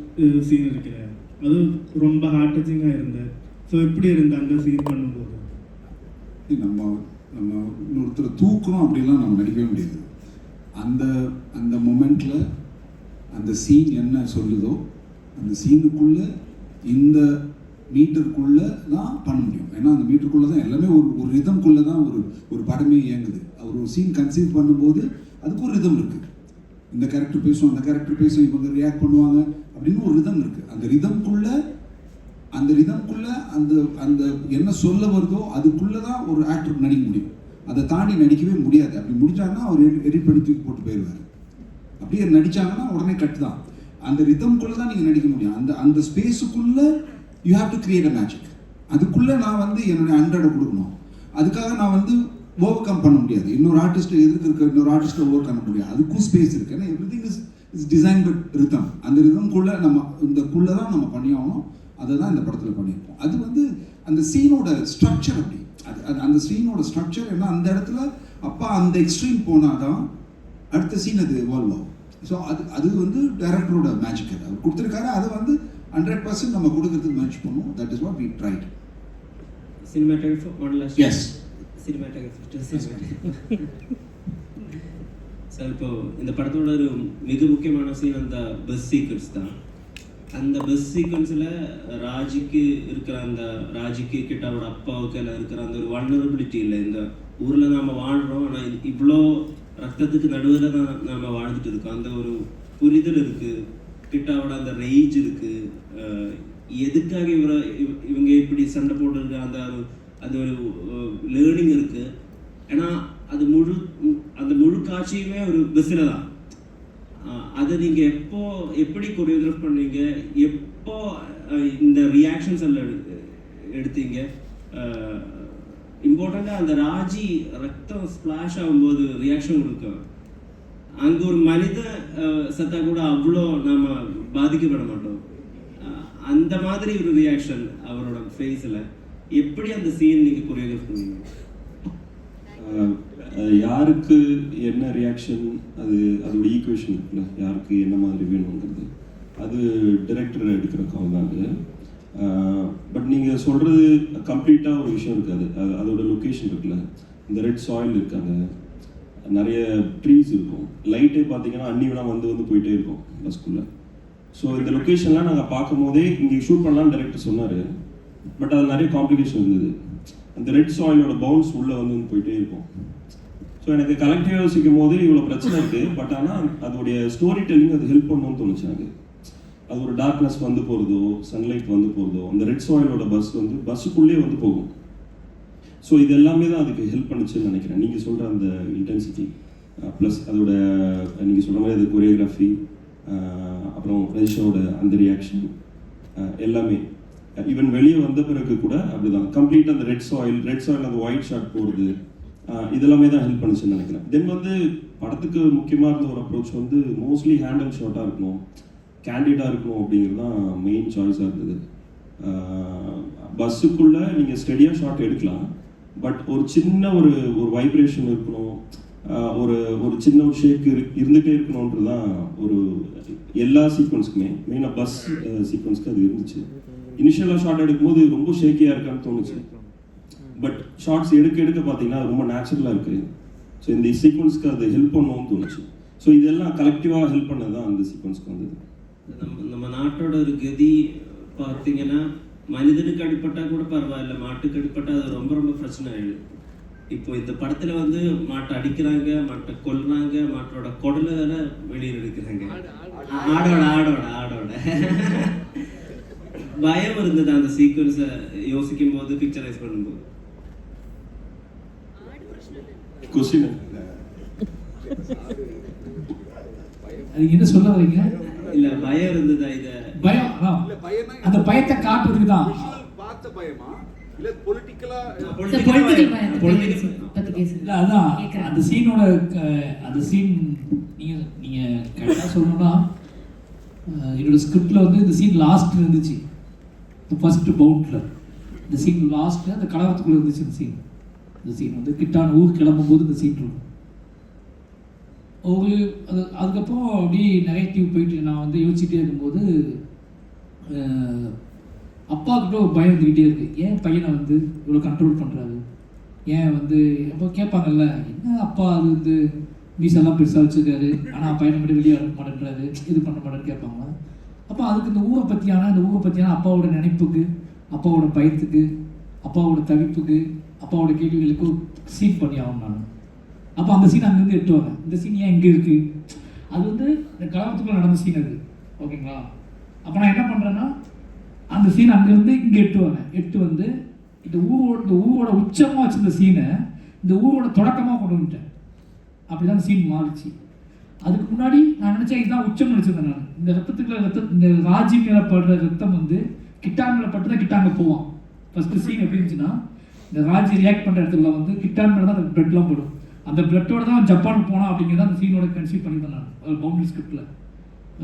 சீன் இருக்கிற அது ரொம்ப ஹார்ட் டச்சிங்காக இருந்தது. ஸோ எப்படி இருந்த அந்த சீன் பண்ணும்போது? நம்ம இன்னொருத்தரை தூக்கணும் அப்படிலாம் நம்ம நடிக்கவே முடியாது. அந்த மொமெண்ட்டில் அந்த சீன் என்ன சொல்லுதோ அந்த சீனுக்குள்ளே இந்த மீட்டருக்குள்ளே தான் பண்ண முடியும். ஏன்னா அந்த மீட்டருக்குள்ளே தான் எல்லாமே ஒரு ரிதம்குள்ளே தான் ஒரு படமே இயங்குது. அவர் ஒரு சீன் கன்சீவ் பண்ணும்போது அதுக்கு ஒரு ரிதம் இருக்குது. இந்த கேரக்டர் பேசும், அந்த கேரக்டர் பேசும், இவங்க ரியாக்ட் பண்ணுவாங்க அப்படின்னு ஒரு ரிதம் இருக்குது. அந்த ரிதம்குள்ளே அந்த என்ன சொல்ல வருதோ அதுக்குள்ளே தான் ஒரு ஆக்டர் நடிக்க முடியும். அதை தாண்டி நடிக்கவே முடியாது. அப்படி முடிச்சாங்கன்னா அவர் எடிட் பண்ணி தூக்கி போட்டு போயிடுவார். அப்படியே நடித்தாங்கன்னா உடனே கட்டு தான். அந்த ரிதம்குள்ளே தான் நீங்கள் நடிக்க முடியும். அந்த ஸ்பேஸுக்குள்ளே you have to create a magic. அதுக்குள்ளே நான் வந்து என்னுடைய 100 கொடுக்கணும். அதுக்காக நான் வந்து ஓவர் கம் பண்ண முடியாது. இன்னொரு ஆர்டிஸ்ட்டை இன்னொரு ஆர்டிஸ்ட்டை ஓவர் பண்ண முடியாது. அதுக்கும் ஸ்பேஸ் இருக்குது. ஏன்னா everything is design but rhythm. அந்த ரிதம்குள்ளே இந்தக்குள்ளே தான் நம்ம பண்ணி ஆகணும். அதை தான் இந்த படத்தில் பண்ணியிருப்போம். அது வந்து அந்த சீனோட ஸ்ட்ரக்சர் அப்படி. அந்த சீனோட ஸ்ட்ரக்சர் ஏன்னா அந்த இடத்துல அப்பா அந்த எக்ஸ்ட்ரீம் போனால் தான் அடுத்த சீன் அது எவால்வ் ஆகும். ஸோ அது வந்து டைரக்டரோட மேஜிக். அது அவர் கொடுத்துருக்காரு. அதை வந்து 100% நம்ம கொடுக்கறதுக்கு முயற்சி பண்ணுவோம். That is what we tried. Cinematographer, one last. Yes. Cinematographer. Sir, இப்போ இந்த படத்தோட ஒரு மிக முக்கியமான சீன் அந்த பஸ் சீக்வன்ஸ் தான். அந்த பஸ் சீக்வன்ஸில் ராஜிக்கு கிட்டாவோட அப்பாவுக்கு எல்லாம் இருக்கிற அந்த ஒரு வல்னரபிலிட்டி இல்லை. இந்த ஊரில் நாம் வாழ்கிறோம், ஆனால் இவ்வளோ ரத்தத்துக்கு நடுவில் தான் நாம் வாழ்ந்துட்டு இருக்கோம். அந்த ஒரு புரிதல் இருக்குது. கிட்டாவோட அந்த ரேஜ் இருக்குது. எதுக்காக இவங்க இப்படி சண்டை போட்டுருக்க அந்த ஒரு லேர்னிங் இருக்குது. ஏன்னா அந்த முழு காட்சியுமே ஒரு பஸ்ஸில் தான். அதை நீங்கள் எப்படி கொரியோகிராஃப் பண்ணுவீங்க, எப்போ இந்த ரியாக்ஷன்ஸ் எல்லாம் எடுத்தீங்க? இம்பார்ட்டண்ட்டாக அந்த ராஜி ரத்தம் ஸ்பிளாஷ் ஆகும்போது ரியாக்ஷன் கொடுக்க அங்கே ஒரு மனித சத்தா கூட அவ்வளோ நாம் பாதிக்கப்பட மாட்டோம். அந்த மாதிரி ஒரு ரியாக்ஷன் அவரோட ஃபேஸில். எப்படி அந்த சீன் நீங்கள் கொரியோகிராஃப் பண்ணுவீங்க? யாருக்கு என்ன ரியாக்ஷன், அதோட ஈக்குவேஷன் இருக்குல்ல, யாருக்கு என்ன மாதிரி வேணுங்கிறது அது டைரக்டர் எடுக்கிற கால் தான் அது. பட் நீங்கள் சொல்கிறது கம்ப்ளீட்டாக ஒரு விஷயம் இருக்காது. அதோட லொக்கேஷன் இருக்குல்ல, இந்த ரெட் சாயில் இருக்காங்க, நிறைய ட்ரீஸ் இருக்கும், லைட்டே பார்த்தீங்கன்னா அன்னிவனாக வந்து போயிட்டே இருக்கும் பஸ்குள்ளே. ஸோ இந்த லொக்கேஷன்லாம் நாங்கள் பார்க்கும் போதே இங்கே ஷூட் பண்ணலான்னு டைரக்டர் சொன்னார். பட் அது நிறைய காம்ப்ளிகேஷன் இருந்தது. அந்த ரெட் சாயிலோட பவுன்ஸ் உள்ளே வந்து போயிட்டே இருக்கும். ஸோ எனக்கு கலெக்டிவாக யோசிக்கும் போது இவ்வளோ பிரச்சனை இருக்குது. பட் ஆனால் அதோடைய ஸ்டோரி டெல்லிங் அது ஹெல்ப் பண்ணணும்னு தோணுச்சு எனக்கு. அது ஒரு டார்க்னஸ் வந்து போகிறதோ, சன்லைட் வந்து போகிறதோ, அந்த ரெட் சாயிலோட பஸ்ஸுக்குள்ளேயே வந்து போகும். ஸோ இது எல்லாமே தான் அதுக்கு ஹெல்ப் பண்ணுச்சுன்னு நினைக்கிறேன். நீங்கள் சொல்கிற அந்த இன்டென்சிட்டி ப்ளஸ் அதோட நீங்கள் சொல்கிற மாதிரி அது கொரியோகிராஃபி, அப்புறம் ரஜிஷாவோட அந்த ரியாக்ஷன் எல்லாமே, ஈவன் வெளியே வந்த பிறகு கூட அப்படிதான் கம்ப்ளீட் அந்த ரெட் சாயில் அந்த ஒயிட் ஷார்ட் போகிறது, இதெல்லாமே தான் ஹெல்ப் பண்ணுச்சுன்னு நினைக்கிறேன். தென் வந்து படத்துக்கு முக்கியமாக இருந்த ஒரு அப்ரோச் வந்து மோஸ்ட்லி ஹேண்ட் அண்ட் ஷார்ட்டாக இருக்கணும், கேண்டிடாக இருக்கணும் அப்படிங்கிறது தான் மெயின் சாய்ஸாக இருந்தது. பஸ்ஸுக்குள்ளே நீங்கள் ஸ்டெடியாக ஷார்ட் எடுக்கலாம், பட் ஒரு சின்ன ஒரு வைப்ரேஷன் இருக்கணும், ஒரு சின்ன ஒரு ஷேக் இருந்துகிட்டே இருக்கணுன்றது தான் ஒரு எல்லா சீக்வன்ஸுக்குமே, மெயினாக பஸ் சீக்வன்ஸ்க்கு அது இருந்துச்சு. இனிஷியலாக ஷார்ட் எடுக்கும்போது ரொம்ப ஷேக்கியாக இருக்கான்னு தோணுச்சு. பட் ஷார்ட்ஸ் எடுக்க பார்த்தீங்கன்னா ரொம்ப நேச்சுரலாக இருக்குது. ஸோ இந்த சீக்வன்ஸ்க்கு அது ஹெல்ப் பண்ணணும்னு தோணுச்சு. ஸோ இதெல்லாம் கலெக்டிவாக ஹெல்ப் பண்ணது தான் அந்த சீக்வன்ஸ்க்கு வந்தது. நம்ம நாட்டோட ஒரு கதி பார்த்தீங்கன்னா, மனிதனுக்கு அடிப்பட்டால் கூட பரவாயில்ல, மாட்டுக்கு அடிப்பட்டால் அது ரொம்ப ரொம்ப பிரச்சனை ஆயிடுது. இப்போ இந்த படத்தில் வந்து மாட்டை அடிக்கிறாங்க, மாட்டை கொல்றாங்க, மாட்டோட குடலை வேற வெளியில் எடுக்கிறாங்க. ஆடோட பயம் இருந்தது அந்த சீக்வன்ஸை யோசிக்கும் போது, பிக்சரைஸ் பண்ணும்போது. அது என்ன சொல்ல வரீங்க? இல்ல பயம் இருந்ததா? இத பயம், அந்த பயத்தை காட்டுறதுக்கு தான். பார்த்த பயமா இல்ல பொலிட்டிக்கலா? இல்ல அதான் அந்த சீனோட அந்த சீன் நீங்க கரெக்டா சொல்லணும்னா, என்னோட ஸ்கிரிப்ட்ல வந்து இந்த சீன் லாஸ்ட் இருந்துச்சு. ஃபர்ஸ்ட் பவுண்ட்ல இந்த சீன் லாஸ்ட் அந்த கலவரத்துக்குள்ள இருந்துச்சு. இந்த சீன் வந்து கிட்டான் ஊர் கிளம்பும் போது இந்த சீன் இருக்கும். அதுக்கப்புறம் அப்படியே நெகட்டிவ் போயிட்டு நான் வந்து யோசிச்சுட்டே இருக்கும்போது அப்பாக்கிட்ட ஒரு பயம் இருந்துக்கிட்டே இருக்கு. ஏன் பையனை வந்து இவ்வளோ கண்ட்ரோல் பண்ணுறாரு, ஏன் வந்து எப்போ கேட்பாங்கல்ல, என்ன அப்பா அது வந்து மீசெல்லாம் பெருசாக வச்சுருக்காரு, ஆனால் பையனை மட்டும் வெளியே அனுப்ப மாட்டேன்றாரு, இது பண்ண மாட்டேன்னு கேட்பாங்க. அப்போ அதுக்கு இந்த ஊரை பற்றியான அப்பாவோட நினைப்புக்கு, அப்பாவோட பயத்துக்கு, அப்பாவோட தவிப்புக்கு, அப்பாவோட கேள்விகளுக்கு சீன் பண்ணி ஆகும் நான். அப்போ அந்த சீன் அங்கேருந்து எட்டு வரேன். இந்த சீன் ஏன் இங்கே இருக்குது, அது வந்து இந்த கலாபத்துக்குள்ள நடந்த சீன் அது, ஓகேங்களா? அப்போ நான் என்ன பண்ணுறேன்னா, அந்த சீன் அங்கேருந்து இங்கே எட்டு வந்து இந்த ஊரோட உச்சமாக வச்சிருந்த சீனை இந்த ஊரோட தொடக்கமாக கொண்டு வந்துட்டேன். அப்படி தான் சீன் மாறிச்சு. அதுக்கு முன்னாடி நான் நினச்சேன் இதுதான் உச்சம் நினச்சிருந்தேன். நான் இந்த இந்த ராஜி மேலே படுற ரத்தம் வந்து கிட்டான் மேலே பட்டு தான் கிட்டாங்க போவான். ஃபஸ்ட்டு சீன் எப்படி இருந்துச்சுன்னா, இந்த ராஜி ரியாக்ட் பண்ணுற இடத்துல வந்து கிட்டான் மேலே தான் அந்த பிளட்லாம் போடும். அந்த பிளட்டோட தான் ஜப்பானுக்கு போனான் அப்படிங்கிறத அந்த சீனோட கன்சீவ் பண்ணியிருந்தேன் நான் பவுண்டரி ஸ்கிரிப்டில்.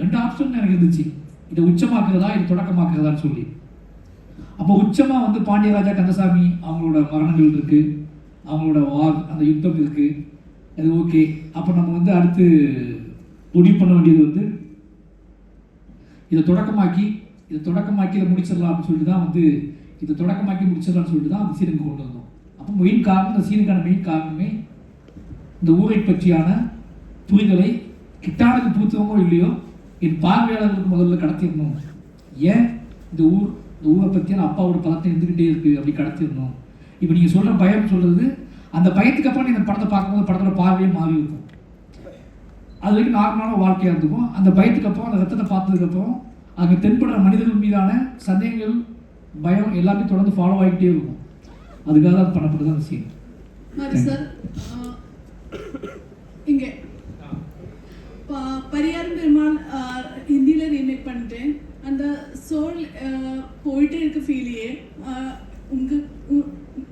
2 ஆப்ஷன் எனக்கு இருந்துச்சு, இதை உச்சமாக்குறதா இது தொடக்கமாக்குறதான்னு சொல்லி. அப்போ உச்சமாக வந்து பாண்டியராஜா கந்தசாமி அவங்களோட மரணங்கள் இருக்குது, அவங்களோட அந்த யுத்தம் இருக்குது, அது ஓகே. அப்போ நம்ம வந்து அடுத்து முடிவு பண்ண வேண்டியது வந்து இதை தொடக்கமாக்கி இதை முடிச்சிடலாம் அப்படின்னு சொல்லிட்டு தான் வந்து இதை தொடக்கமாக்கி முடிச்சிடலாம்னு சொல்லிட்டு தான் அந்த சீனுக்கு கொண்டு வந்தோம். அப்போ மெயின் காரணம், இந்த சீனுக்கான மெயின் காரணமே இந்த ஊரை பற்றியான புரிதலை கிட்டானுக்கு பூத்துவமோ இல்லையோ என் பார்வையாளர்களுக்கு முதல்ல கடத்திடணும். ஏன் இந்த ஊரை பற்றியான அப்பாவோட பதத்தை இருந்துக்கிட்டே இருக்குது அப்படி கடத்திடணும். இப்போ நீங்கள் சொல்கிற பயம் சொல்கிறது, அந்த பயத்துக்கு அப்புறம் இந்த படத்தை பார்க்கும்போது படத்தோட பார்வையே மாறி இருக்கும். அது வரைக்கும் நார்மலான வாழ்க்கையாக இருந்துக்கும். அந்த பயத்துக்கு அப்புறம் அந்த ரத்தத்தை பார்த்ததுக்கப்புறம் அங்கே தென்படுற மனிதர்கள் மீதான சந்தேகங்கள், பயம் எல்லாமே தொடர்ந்து ஃபாலோ ஆகிட்டே இருக்கும். அதுக்காக தான் பண்ணப்படுது அந்த சீன். சார் இங்கே பரியாரம் பெருமாள் ஹிந்தியில் ரீமேக் பண்ணிட்டேன். அந்த சோல் போயிட்டே இருக்க ஃபீலியே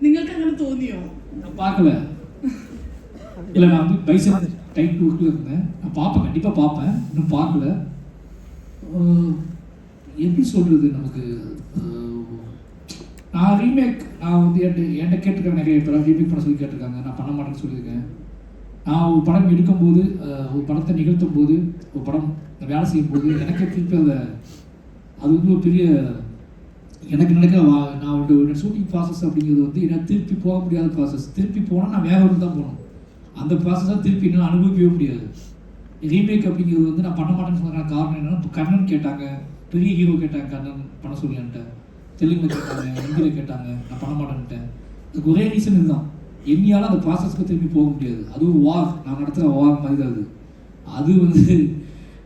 നിങ്ങൾക്ക് അങ്ങനെ തോന്നിയോ? பார்க்கல. இல்லை நான் வந்து பைசன் டைட் ஒர்க்கில் இருந்தேன். நான் பார்ப்பேன், கண்டிப்பாக பார்ப்பேன், இன்னும் பார்க்கல. எப்படி சொல்கிறது, நமக்கு நான் ரீமேக் நான் வந்து என்கிட்ட கேட்டிருக்கேன், நிறைய பேர் ரீமேக் பண்ண சொல்லி கேட்டிருக்காங்க. நான் பண்ண மாட்டேன்னு சொல்லியிருக்கேன். நான் ஒரு படம் எடுக்கும்போது, ஒரு படத்தை நிகழ்த்தும் போது, ஒரு படம் வேலை செய்யும்போது எனக்கே திருப்பி அது வந்து ஒரு பெரிய எனக்கு நடக்கிற நான் ஒரு ஷூட்டிங் ப்ராசஸ் அப்படிங்கிறது வந்து எனக்கு திருப்பி போக முடியாத ப்ராசஸ். திருப்பி போனால் நான் வேற ஒன்று தான் போகணும். அந்த ப்ராசஸாக திருப்பி என்னால் அனுபவிக்கவே முடியாது. ரீமேக் அப்படிங்கிறது வந்து நான் பண்ண மாட்டேன்னு சொன்ன காரணம் என்னன்னா, இப்போ கண்ணன் கேட்டாங்க, பெரிய ஹீரோ கேட்டாங்க கண்ணன் பண்ண சொல்லி என்கிட்ட, தெலுங்குல கேட்டாங்க, ஹிந்தியில் கேட்டாங்க, நான் பண்ண மாட்டேன்ட்டேன். அதுக்கு ஒரே ரீசன் இதுதான், என்னையால் அந்த ப்ராசஸ்க்கு திரும்பி போக முடியாது. அதுவும் வார், நான் நடத்துகிற வார் மாதிரி தான் அது வந்து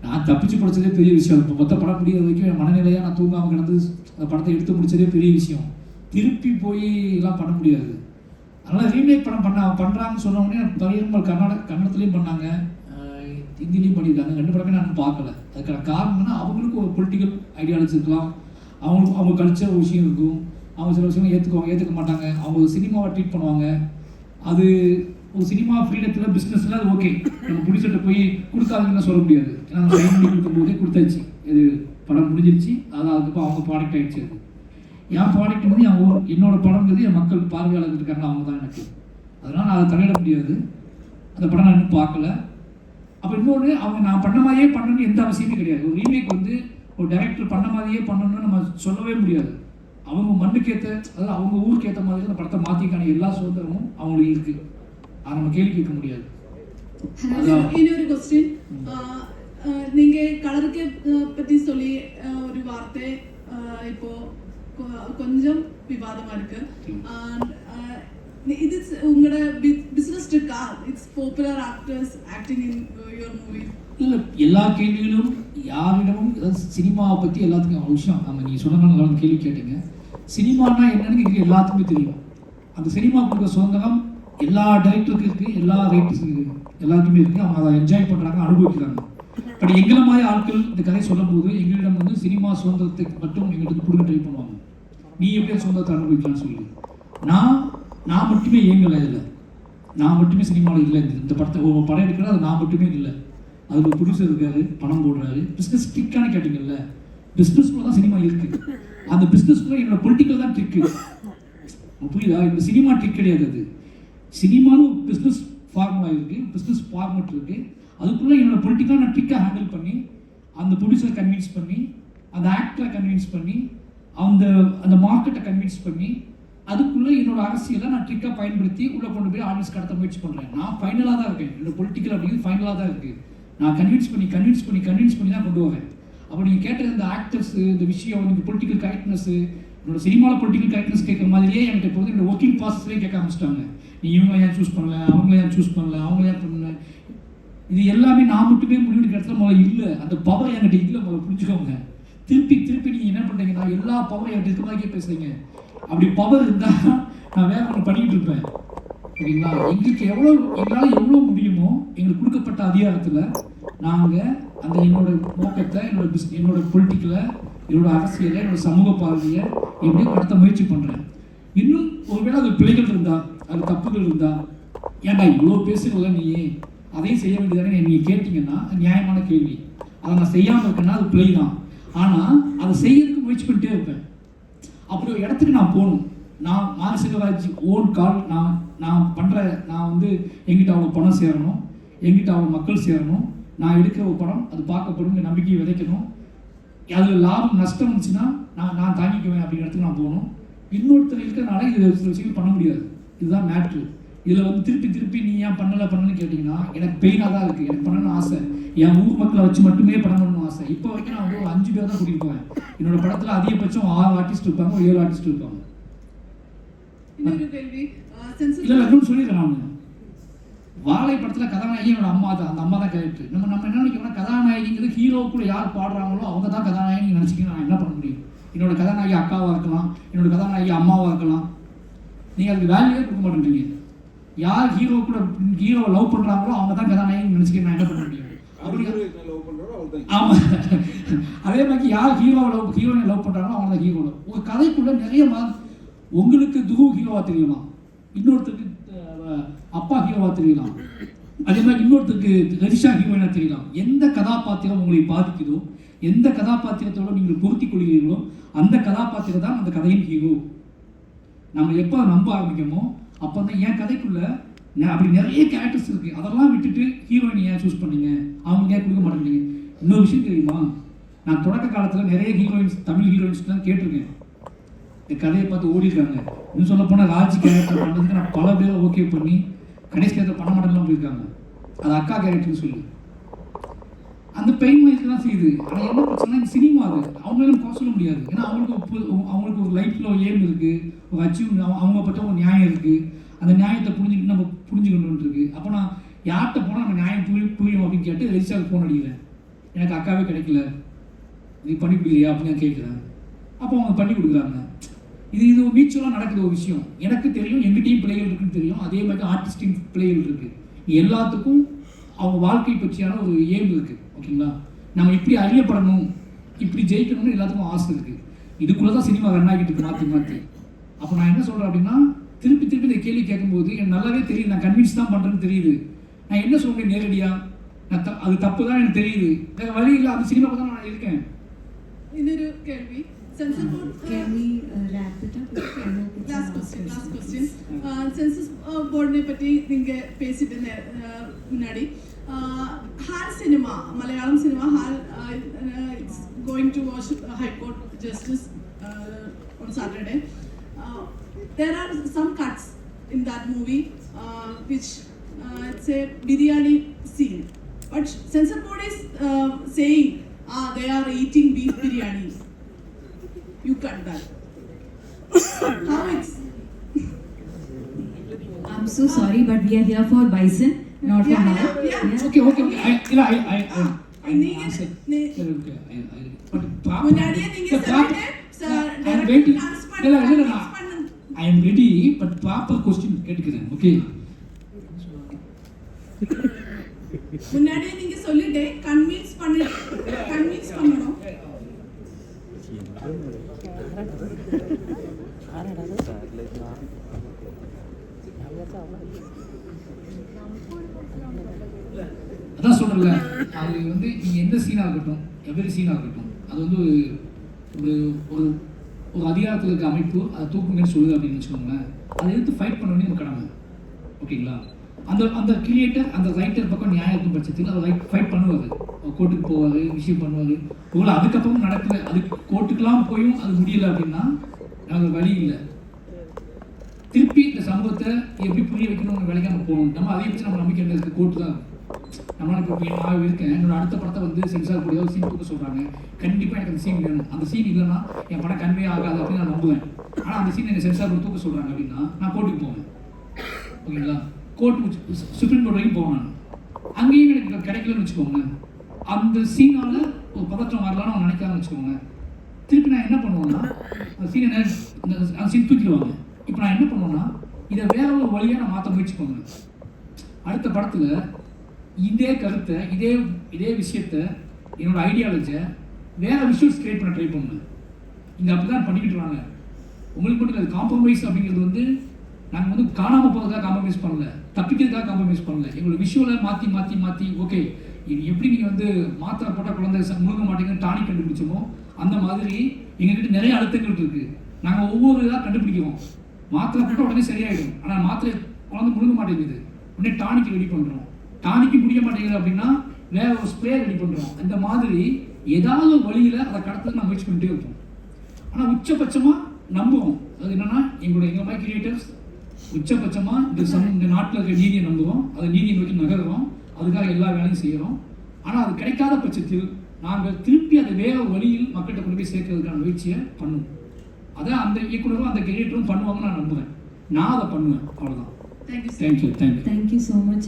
நான் தப்பிச்சு படித்ததே பெரிய விஷயம். இப்போ மொத்த படம் முடியாத வரைக்கும் என் மனநிலையாக நான் தூங்காமல் கிடந்து அந்த படத்தை எடுத்து முடிச்சதே பெரிய விஷயம். திருப்பி போய் எல்லாம் பண்ண முடியாது. அதனால் ரீமேக் படம் பண்ணுறாங்கன்னு சொன்னோடனே பரியர்மல் கன்னடத்துலேயும் பண்ணாங்க, ஹிந்திலையும் பண்ணியிருக்காங்க. 2 படமே நான் பார்க்கல. அதுக்கான காரணம்னா அவங்களுக்கு ஒரு பொலிட்டிக்கல் ஐடியாலஜி இருக்கலாம், அவங்க கல்ச்சர் ஒரு விஷயம் இருக்கும், அவங்க சில விஷயங்கள் ஏற்றுக்க மாட்டாங்க, அவங்க சினிமாவை ட்ரீட் பண்ணுவாங்க. அது ஒரு சினிமா ஃப்ரீடத்தில் பிஸ்னஸில் அது ஓகே, நம்ம ப்ரொடியூசர்கிட்ட போய் கொடுக்காதீங்கன்னு சொல்ல முடியாது. ஏன்னா நம்ம சைன் பண்ணி கொடுக்கும்போதே கொடுத்தாச்சு, இது படம் முடிஞ்சிருச்சு, அதுக்கப்புறம் அவங்க ப்ராடக்ட் ஆகிடுச்சு. அது என் ப்ராடக்ட் வந்து என்னோட படம்ங்கிறது என் மக்கள் பார்வையாளர்கள் இருக்காங்க, அவங்க தான் எனக்கு. அதனால் நான் அதை தலையிட முடியாது. அந்த படம் நான் இன்னும் பார்க்கல. அப்போ இன்னொன்று, அவங்க நான் பண்ண மாதிரியே பண்ணணும்னு எந்த அவசியமே கிடையாது. ஒரு ரீமேக் வந்து ஒரு டைரக்டர் பண்ண மாதிரியே பண்ணணும்னு நம்ம சொல்லவே முடியாது. அவங்க மண்ணுக்கு ஏற்ற, அதாவது அவங்க ஊருக்கு ஏற்ற மாதிரி அந்த படத்தை மாற்றிக்கான எல்லா சுதந்திரமும் அவங்களுக்கு இருக்குது. அதை நம்ம கேள்வி கேட்க முடியாது. இன்னொரு கொஸ்டின், நீங்க கலருக்கு பத்தி சொல்லி ஒரு வார்த்தை இப்போ கொஞ்சம் விவாதமா இருக்கு. இது உங்களோட பிசினஸ் இருக்கா? It's popular actors acting in your movie. இல்லை, எல்லா கேள்விகளும் யாரிடமும் சினிமாவை பற்றி எல்லாத்துக்கும் விஷயம் நம்ம நீங்கள் சொன்னதுனால கேள்வி கேட்டீங்க. சினிமானா என்னன்னு கேட்க எல்லாத்துக்குமே தெரியும். அந்த சினிமா கொடுக்குற சுதந்திரம் எல்லா டைரக்டருக்கு இருக்குது, எல்லா ரைட்டர்ஸுக்கு எல்லாருக்குமே இருக்குது. அவங்க அதை என்ஜாய் பண்ணுறாங்க, அனுபவிக்கிறாங்க. பட் எங்களை மாதிரி ஆட்கள் இந்த கதையை சொல்லும் போது எங்களிடம் வந்து சினிமா சுதந்திரத்துக்கு மட்டும் எங்களுக்கு கொடுக்க ட்ரை பண்ணுவாங்க. நீ எப்படியா சுதந்திரத்தை அனுபவிக்கலாம்னு சொல்லி நான் மட்டுமே இயங்கலை. இதில் நான் மட்டுமே சினிமாவில் இல்லை. இந்த படத்தை ஒரு படம் எடுக்கிறது அது நான் மட்டுமே இல்லை. அதில் ஒரு ப்ரொடியூசர் இருக்காரு, பணம் போடுறாரு. பிஸ்னஸ் ட்ரிக்கானு கேட்டிங்கல்ல, பிஸ்னஸ்குள்ளே தான் சினிமா இருக்குது. அந்த பிஸ்னஸ்குள்ளே என்னோட பொலிட்டிக்கல் தான் ட்ரிக்கு. புரியுதா? இந்த சினிமா ட்ரிக் கிடையாது. அது சினிமான்னு ஒரு பிஸ்னஸ் ஃபார்முலா இருக்குது, பிஸ்னஸ் ஃபார்மெட் இருக்குது. அதுக்குள்ளே என்னோட பொலிட்டிக்கலாக நான் ட்ரிக்கை ஹேண்டில் பண்ணி, அந்த ப்ரொடியூசரை கன்வின்ஸ் பண்ணி, அந்த ஆக்டரை கன்வின்ஸ் பண்ணி, அந்த மார்க்கெட்டை கன்வின்ஸ் பண்ணி, அதுக்குள்ளே என்னோட அரசியலை நான் ட்ரிக்காக பயன்படுத்தி உள்ளே கொண்டு போய் ஆடியன்ஸ் கடத்த முயற்சி பண்ணுறேன். நான் ஃபைனலாக தான் இருக்கேன். என்னோட பொலிட்டிக்கல் அப்படிங்கிறது ஃபைனலாக தான் இருக்குது. நான் கன்வின்ஸ் பண்ணி தான் கொண்டு வரேன். அப்போ நீங்கள் கேட்டது இந்த ஆக்டர்ஸ், இந்த விஷயம், நீங்கள் பொலிட்டிக்கல் கரெக்ட்னஸ், என்னோட சினிமாவில் பொலிட்டிக்கல் கரெக்ட்னஸ் கேட்குற மாதிரியே என்கிட்ட இப்போ வந்து என்னோட ஒர்க்கிங் ப்ராசஸ்லேயே கேட்க ஆரம்பிச்சிட்டாங்க. நீ இவங்க ஏன் சூஸ் பண்ணல, அவங்க ஏன் சூஸ் பண்ணல, அவங்க ஏன் பண்ணல. இது எல்லாமே நான் மட்டுமே முடிவெடுக்கிற இடத்துல முதல்ல இல்லை. அந்த பவர் என்கிட்ட இல்லை, முதல்ல புரிஞ்சுக்கோங்க. திருப்பி நீங்கள் என்ன பண்ணுறீங்கன்னா எல்லா பவரும் என்கிட்ட இருக்க மாதிரியே பேசுகிறீங்க. அப்படி பவர் இருந்தால் நான் வேற ஒன்று பண்ணிக்கிட்டு இருப்பேன். சரிங்களா? எங்களால் எவ்வளோ முடியுமோ எங்களுக்கு கொடுக்கப்பட்ட அதிகாரத்தில் நாங்கள் அந்த என்னோட நோக்கத்தை, என்னோட பொலிட்டிக்கலை, என்னோட அரசியலை, என்னோட சமூக பார்வையை எப்படியும் கடத்த முயற்சி பண்ணுறேன். இன்னும் ஒருவேளை அது பிழைகள் இருந்தால், அது தப்புகள் இருந்தால், ஏன்டா இவ்வளோ பேசுகிறத நீ அதையும் செய்ய வேண்டியதானே நீங்கள் கேட்டிங்கன்னா நியாயமான கேள்வி. அதை நான் செய்யாமல் இருக்கேன்னா அது பிழை தான். ஆனால் அதை செய்யறதுக்கு முயற்சி பண்ணிட்டே இருப்பேன். அப்படி ஒரு இடத்துக்கு நான் போகணும். நான் மாரி செல்வராஜ் ஓன் கால் நான் வந்து எங்கிட்ட அவ்வளோ பணம் சேரணும், எங்கிட்ட அவ்வளோ மக்கள் சேரணும், நான் எடுக்கிற ஒரு படம் அது பார்க்கப்படும், நம்பிக்கையை விதைக்கணும், அதில் லாபம் நஷ்டம் இருந்துச்சுன்னா நான் தாங்கிக்குவேன் அப்படிங்கிற இடத்துக்கு நான் போகணும். இன்னொருத்தர் இருக்கிறதுனால இது சில விஷயங்கள் பண்ண முடியாது. இதுதான் மேட்ரு. இதில் வந்து திருப்பி நீ ஏன் பண்ணலன்னு கேட்டிங்கன்னா எனக்கு பெயினாக தான் இருக்குது. எனக்கு பண்ணணும்னு ஆசை, என் ஊர் மக்களை வச்சு மட்டுமே படம் பண்ணணும்னு ஆசை. இப்போ வரைக்கும் நான் வந்து ஒரு 5 பேர் தான் கூட்டிகிட்டு போவேன். என்னோட படத்தில் அதிகபட்சம் 6 ஆர்டிஸ்ட் இருப்பாங்க, 7 ஆர்டிஸ்ட் இருப்பாங்க. இல்லை சொல்லிடுறேன். நான் வாழை படத்தில் கதாநாயகி என்னோட அம்மா தான். அந்த அம்மா தான் கேரக்டர். நம்ம என்ன நினைக்கிறோம்னா கதாநாயகிங்கிறது ஹீரோக்குள்ள யார் பாடுறாங்களோ அவங்க தான் கதாநாயகி நினச்சிக்கிட்டு நான் என்ன பண்ண முடியும்? என்னோட கதாநாயகி அக்காவாக இருக்கலாம், என்னோட கதாநாயகி அம்மாவாக இருக்கலாம். நீங்கள் அதுக்கு வேல்யூவே கொடுக்க மாட்டேன்றீங்க. யார் ஹீரோவை லவ் பண்ணுறாங்களோ அவங்க தான் கதாநாயகி நினச்சிக்கிட்டு நான் என்ன பண்ண முடியும்? ஆமாம், அதே மாதிரி யார் ஹீரோயினை லவ் பண்ணுறாங்களோ அவங்க தான் ஹீரோ. உங்கள் கதைக்குள்ள நிறைய உங்களுக்கு துருவ ஹீரோவாக தெரியலாம், இன்னொருத்தருக்கு அப்பா ஹீரோவாக தெரியலாம். அதே மாதிரி இன்னொருத்தருக்கு ரதிஷா ஹீரோயினா தெரியலாம். எந்த கதாபாத்திரம் உங்களை பாதிக்குதோ, எந்த கதாபாத்திரத்தோட நீங்கள் பொருத்தி கொள்கிறீர்களோ அந்த கதாபாத்திரம் தான் அந்த கதையின் ஹீரோ. நம்ம எப்போ நம்ப ஆரம்பிக்கமோ அப்போ தான் என் கதைக்குள்ள அப்படி நிறைய கேரக்டர்ஸ் இருக்குது, அதெல்லாம் விட்டுட்டு ஹீரோயின் ஏன் சூஸ் பண்ணீங்க, அவங்க ஏன் கொடுக்க மாட்டேங்கிறீங்க. இன்னொரு விஷயம் தெரியுமா, நான் தொடக்க காலத்தில் நிறைய ஹீரோயின்ஸ், தமிழ் ஹீரோயின்ஸ்லாம் கேட்டிருக்கேன், இந்த கதையை பார்த்து ஓடிருக்காங்க. இன்னும் சொல்ல போனால் ராஜ் கேரக்டர் பண்ணுறதுக்கு நான் பல பேரை ஓகே பண்ணி கடைசி கேரக்டர் பண்ண மாட்டேன்லாம் போயிருக்காங்க. அது அக்கா கேரக்டர்னு சொல்லி அந்த பெயின் மாதிரி தான் செய்யுது. ஆனால் என்ன பிரச்சனை, இந்த சினிமா அது அவங்களும் குறை சொல்ல முடியாது. ஏன்னா அவங்களுக்கு ஒரு லைஃப்பில் ஏம் இருக்குது, ஒரு அச்சீவ், அவங்க பட்ட ஒரு நியாயம் இருக்குது. அந்த நியாயத்தை புரிஞ்சுக்கிட்டு நம்ம புரிஞ்சுக்கணும்னு இருக்கு. அப்போ நான் யார்கிட்ட போனால் நம்ம நியாயம் புரியும் அப்படின்னு கேட்டு ரெஜிஸ்டருக்கு ஃபோன் அடிக்கிறேன், எனக்கு அக்காவே கிடைக்கல, நீ பண்ணி கொடுக்குறியா அப்படின்னு நான் கேட்குறேன். அப்போ அவங்க பண்ணி கொடுக்குறாங்க. இது மியூச்சுவலாக நடக்குது ஒரு விஷயம். எனக்கு தெரியும், எங்கிட்டையும் பிள்ளைகள் இருக்குன்னு தெரியும், அதே மாதிரி ஆர்டிஸ்டின் பிள்ளைகள் இருக்குது. எல்லாத்துக்கும் அவங்க வாழ்க்கை பற்றியான ஒரு ஏம் இருக்குது. ஓகேங்களா, நம்ம இப்படி அறியப்படணும், இப்படி ஜெயிக்கணும்னு எல்லாத்துக்கும் ஆசை இருக்குது. இதுக்குள்ளே தான் சினிமா ரன் ஆகிட்டு இருக்கு மாற்றி மாற்றி. அப்போ நான் என்ன சொல்கிறேன் அப்படின்னா, திருப்பி திருப்பி இந்த கேள்வி கேட்கும்போது எனக்கு நல்லாவே தெரியுது, நான் கன்வின்ஸ் தான் பண்ணுறேன்னு தெரியுது. நான் என்ன சொல்கிறேன் நேரடியாக, அது தப்பு தான் எனக்கு தெரியுது, வேறு வழி இல்லை, அந்த சினிமாவுக்கு தான் நான் இருக்கேன். இன்னொரு கேள்வி, சென்சர் போர்ட் சென்சஸ் போர்டினை பற்றி நீங்கள் பேசிட்டு முன்னாடி, hall cinema, Malayalam cinema, hall going to watch high court justice on Saturday. There are some cuts in that movie which it's a biryani scene, but censor board is saying they are eating beef biryani. You cut that. How it's I'm so sorry, but we are here for Bison, not for Hal. Okay. I am ready, but proper question கேட்கிறேன். Okay, முன்னாடியே நீங்க சொல்லிட்டே convince பண்ணணும். அதான் சொல்றேன்ல, அது வந்து நீங்கள் எந்த சீனாக இருக்கட்டும், எவ்வளவு சீனாக இருக்கட்டும், அது வந்து ஒரு ஒரு ஒரு அதிகாரத்தில் இருக்க அமைப்பு அதை தூக்குங்கன்னு சொல்லுது அப்படின்னு வச்சுக்கோங்களேன். அதை எடுத்து ஃபைட் பண்ண வேண்டிய ஒரு கடமை. ஓகேங்களா, அந்த கிரியேட்டர், அந்த ரைட்டர் பக்கம் நியாயம் இருக்கும் பட்சத்தில் அதை ஃபைட் பண்ணுவார், கோர்ட்டுக்கு போவார், விஷயம் பண்ணுவார். ஒருவேளை அதுக்கப்புறம் நடக்கல, அது கோர்ட்டுக்கெல்லாம் போயும் அது முடியலை அப்படின்னா நமக்கு வழி இல்லை. திருப்பி இந்த சமூகத்தை எப்படி புரிய வைக்கணும்னு வேலைக்கு நம்ம போகணும். நம்ம அதை வச்சு நம்ம நம்பிக்கை இருக்குது, கோர்ட்டு தான். நம்மளால இப்போ நான் இருக்கேன், என்னோட அடுத்த படத்தை வந்து சென்சார் கூடிய ஒரு சீன் தூக்க சொல்கிறாங்க, கண்டிப்பாக எனக்கு அந்த சீன் வேணும், அந்த சீன் இல்லைன்னா என் படம் கன்வே ஆகாது அப்படின்னு நான் நம்புவேன். ஆனால் அந்த சீன் எனக்கு சென்சார் கூட தூக்க சொல்கிறாங்க அப்படின்னா நான் கோர்ட்டுக்கு போவேன். ஓகேங்களா, கோர்ட்டு சுப்ரீம் கோர்ட் வரைக்கும் போவேன். நான் அங்கேயும் எனக்கு கிடைக்கலன்னு வச்சுக்கோங்க, அந்த சீனால் ஒரு பதற்றம் வரலான்னு அவங்க நினைக்காமன்னு வச்சுக்கோங்க. திருப்பி நான் என்ன பண்ணுவேன்னா, அந்த சீனை அந்த சீன் தூக்கிடுவாங்க. இப்போ நான் என்ன பண்ணுவேன்னா, இதை வேற ஒரு வழியாக நான் மாற்ற முயற்சி பண்ணுவேன். அடுத்த படத்தில் இதே கருத்தை, இதே விஷயத்த, என்னோட ஐடியாலஜியை வேற விஷுவல்ஸ் கிரியேட் பண்ண ட்ரை பண்ணுவேன். இங்கே அப்படி தான் பண்ணிக்கிட்டு வாங்க. உங்களுக்கு மட்டும் அது காம்ப்ரமைஸ் அப்படிங்கிறது வந்து நாங்கள் வந்து காணாமல் போகிறதுக்காக காம்ப்ரமைஸ் பண்ணல, தப்பிக்கிறதுக்காக காம்ப்ரமைஸ் பண்ணல. எங்களோட விஷுவலை மாற்றி ஓகே, இது எப்படி நீங்கள் வந்து மாத்திரை போட்டால் குழந்தை முழுங்க மாட்டேங்குன்னு டானிக் கண்டுபிடிச்சோமோ அந்த மாதிரி எங்ககிட்ட நிறைய அழுத்தங்கள் இருக்குது. நாங்கள் ஒவ்வொரு இதாக கண்டுபிடிக்கிறோம். மாத்திரை போட்டால் உடனே சரியாயிடும், ஆனால் மாத்திரை குழந்தை முழுங்க மாட்டேங்குது, உடனே டானிக்கு ரெடி பண்ணுறோம். டானிக்கு முடிய மாட்டேங்குது அப்படின்னா வேற ஒரு ஸ்ப்ரே ரெடி பண்ணுறோம். அந்த மாதிரி ஏதாவது ஒரு வழியில் அதை கடத்துக்கு நான் முயற்சி பண்ணிட்டே இருப்போம். ஆனால் உச்சபட்சமாக நம்புவோம். அது என்னன்னா, எங்கள் மாதிரி கிரியேட்டர்ஸ் உச்சபட்சமாக இந்த நாட்டில் இருக்க நீதியை நம்புகிறோம், அதை நீதியை நோக்கி நகர்றோம், அதுக்காக எல்லா வேலையும் செய்கிறோம். ஆனால் அது கிடைக்காத பட்சத்தில் நாங்கள் திருப்பி அதை வேற வழியில் மக்கள்கிட்ட கொண்டு போய் சேர்க்கறதுக்கான முயற்சியை பண்ணுவோம். அதை அந்த இயக்குனரும் அந்த கிரியேட்டரும் பண்ணுவாங்கன்னு நான் நம்புவேன். நான் அதை பண்ணுவேன். அவ்வளோதான். Thank you. Thank you. Thank you so much.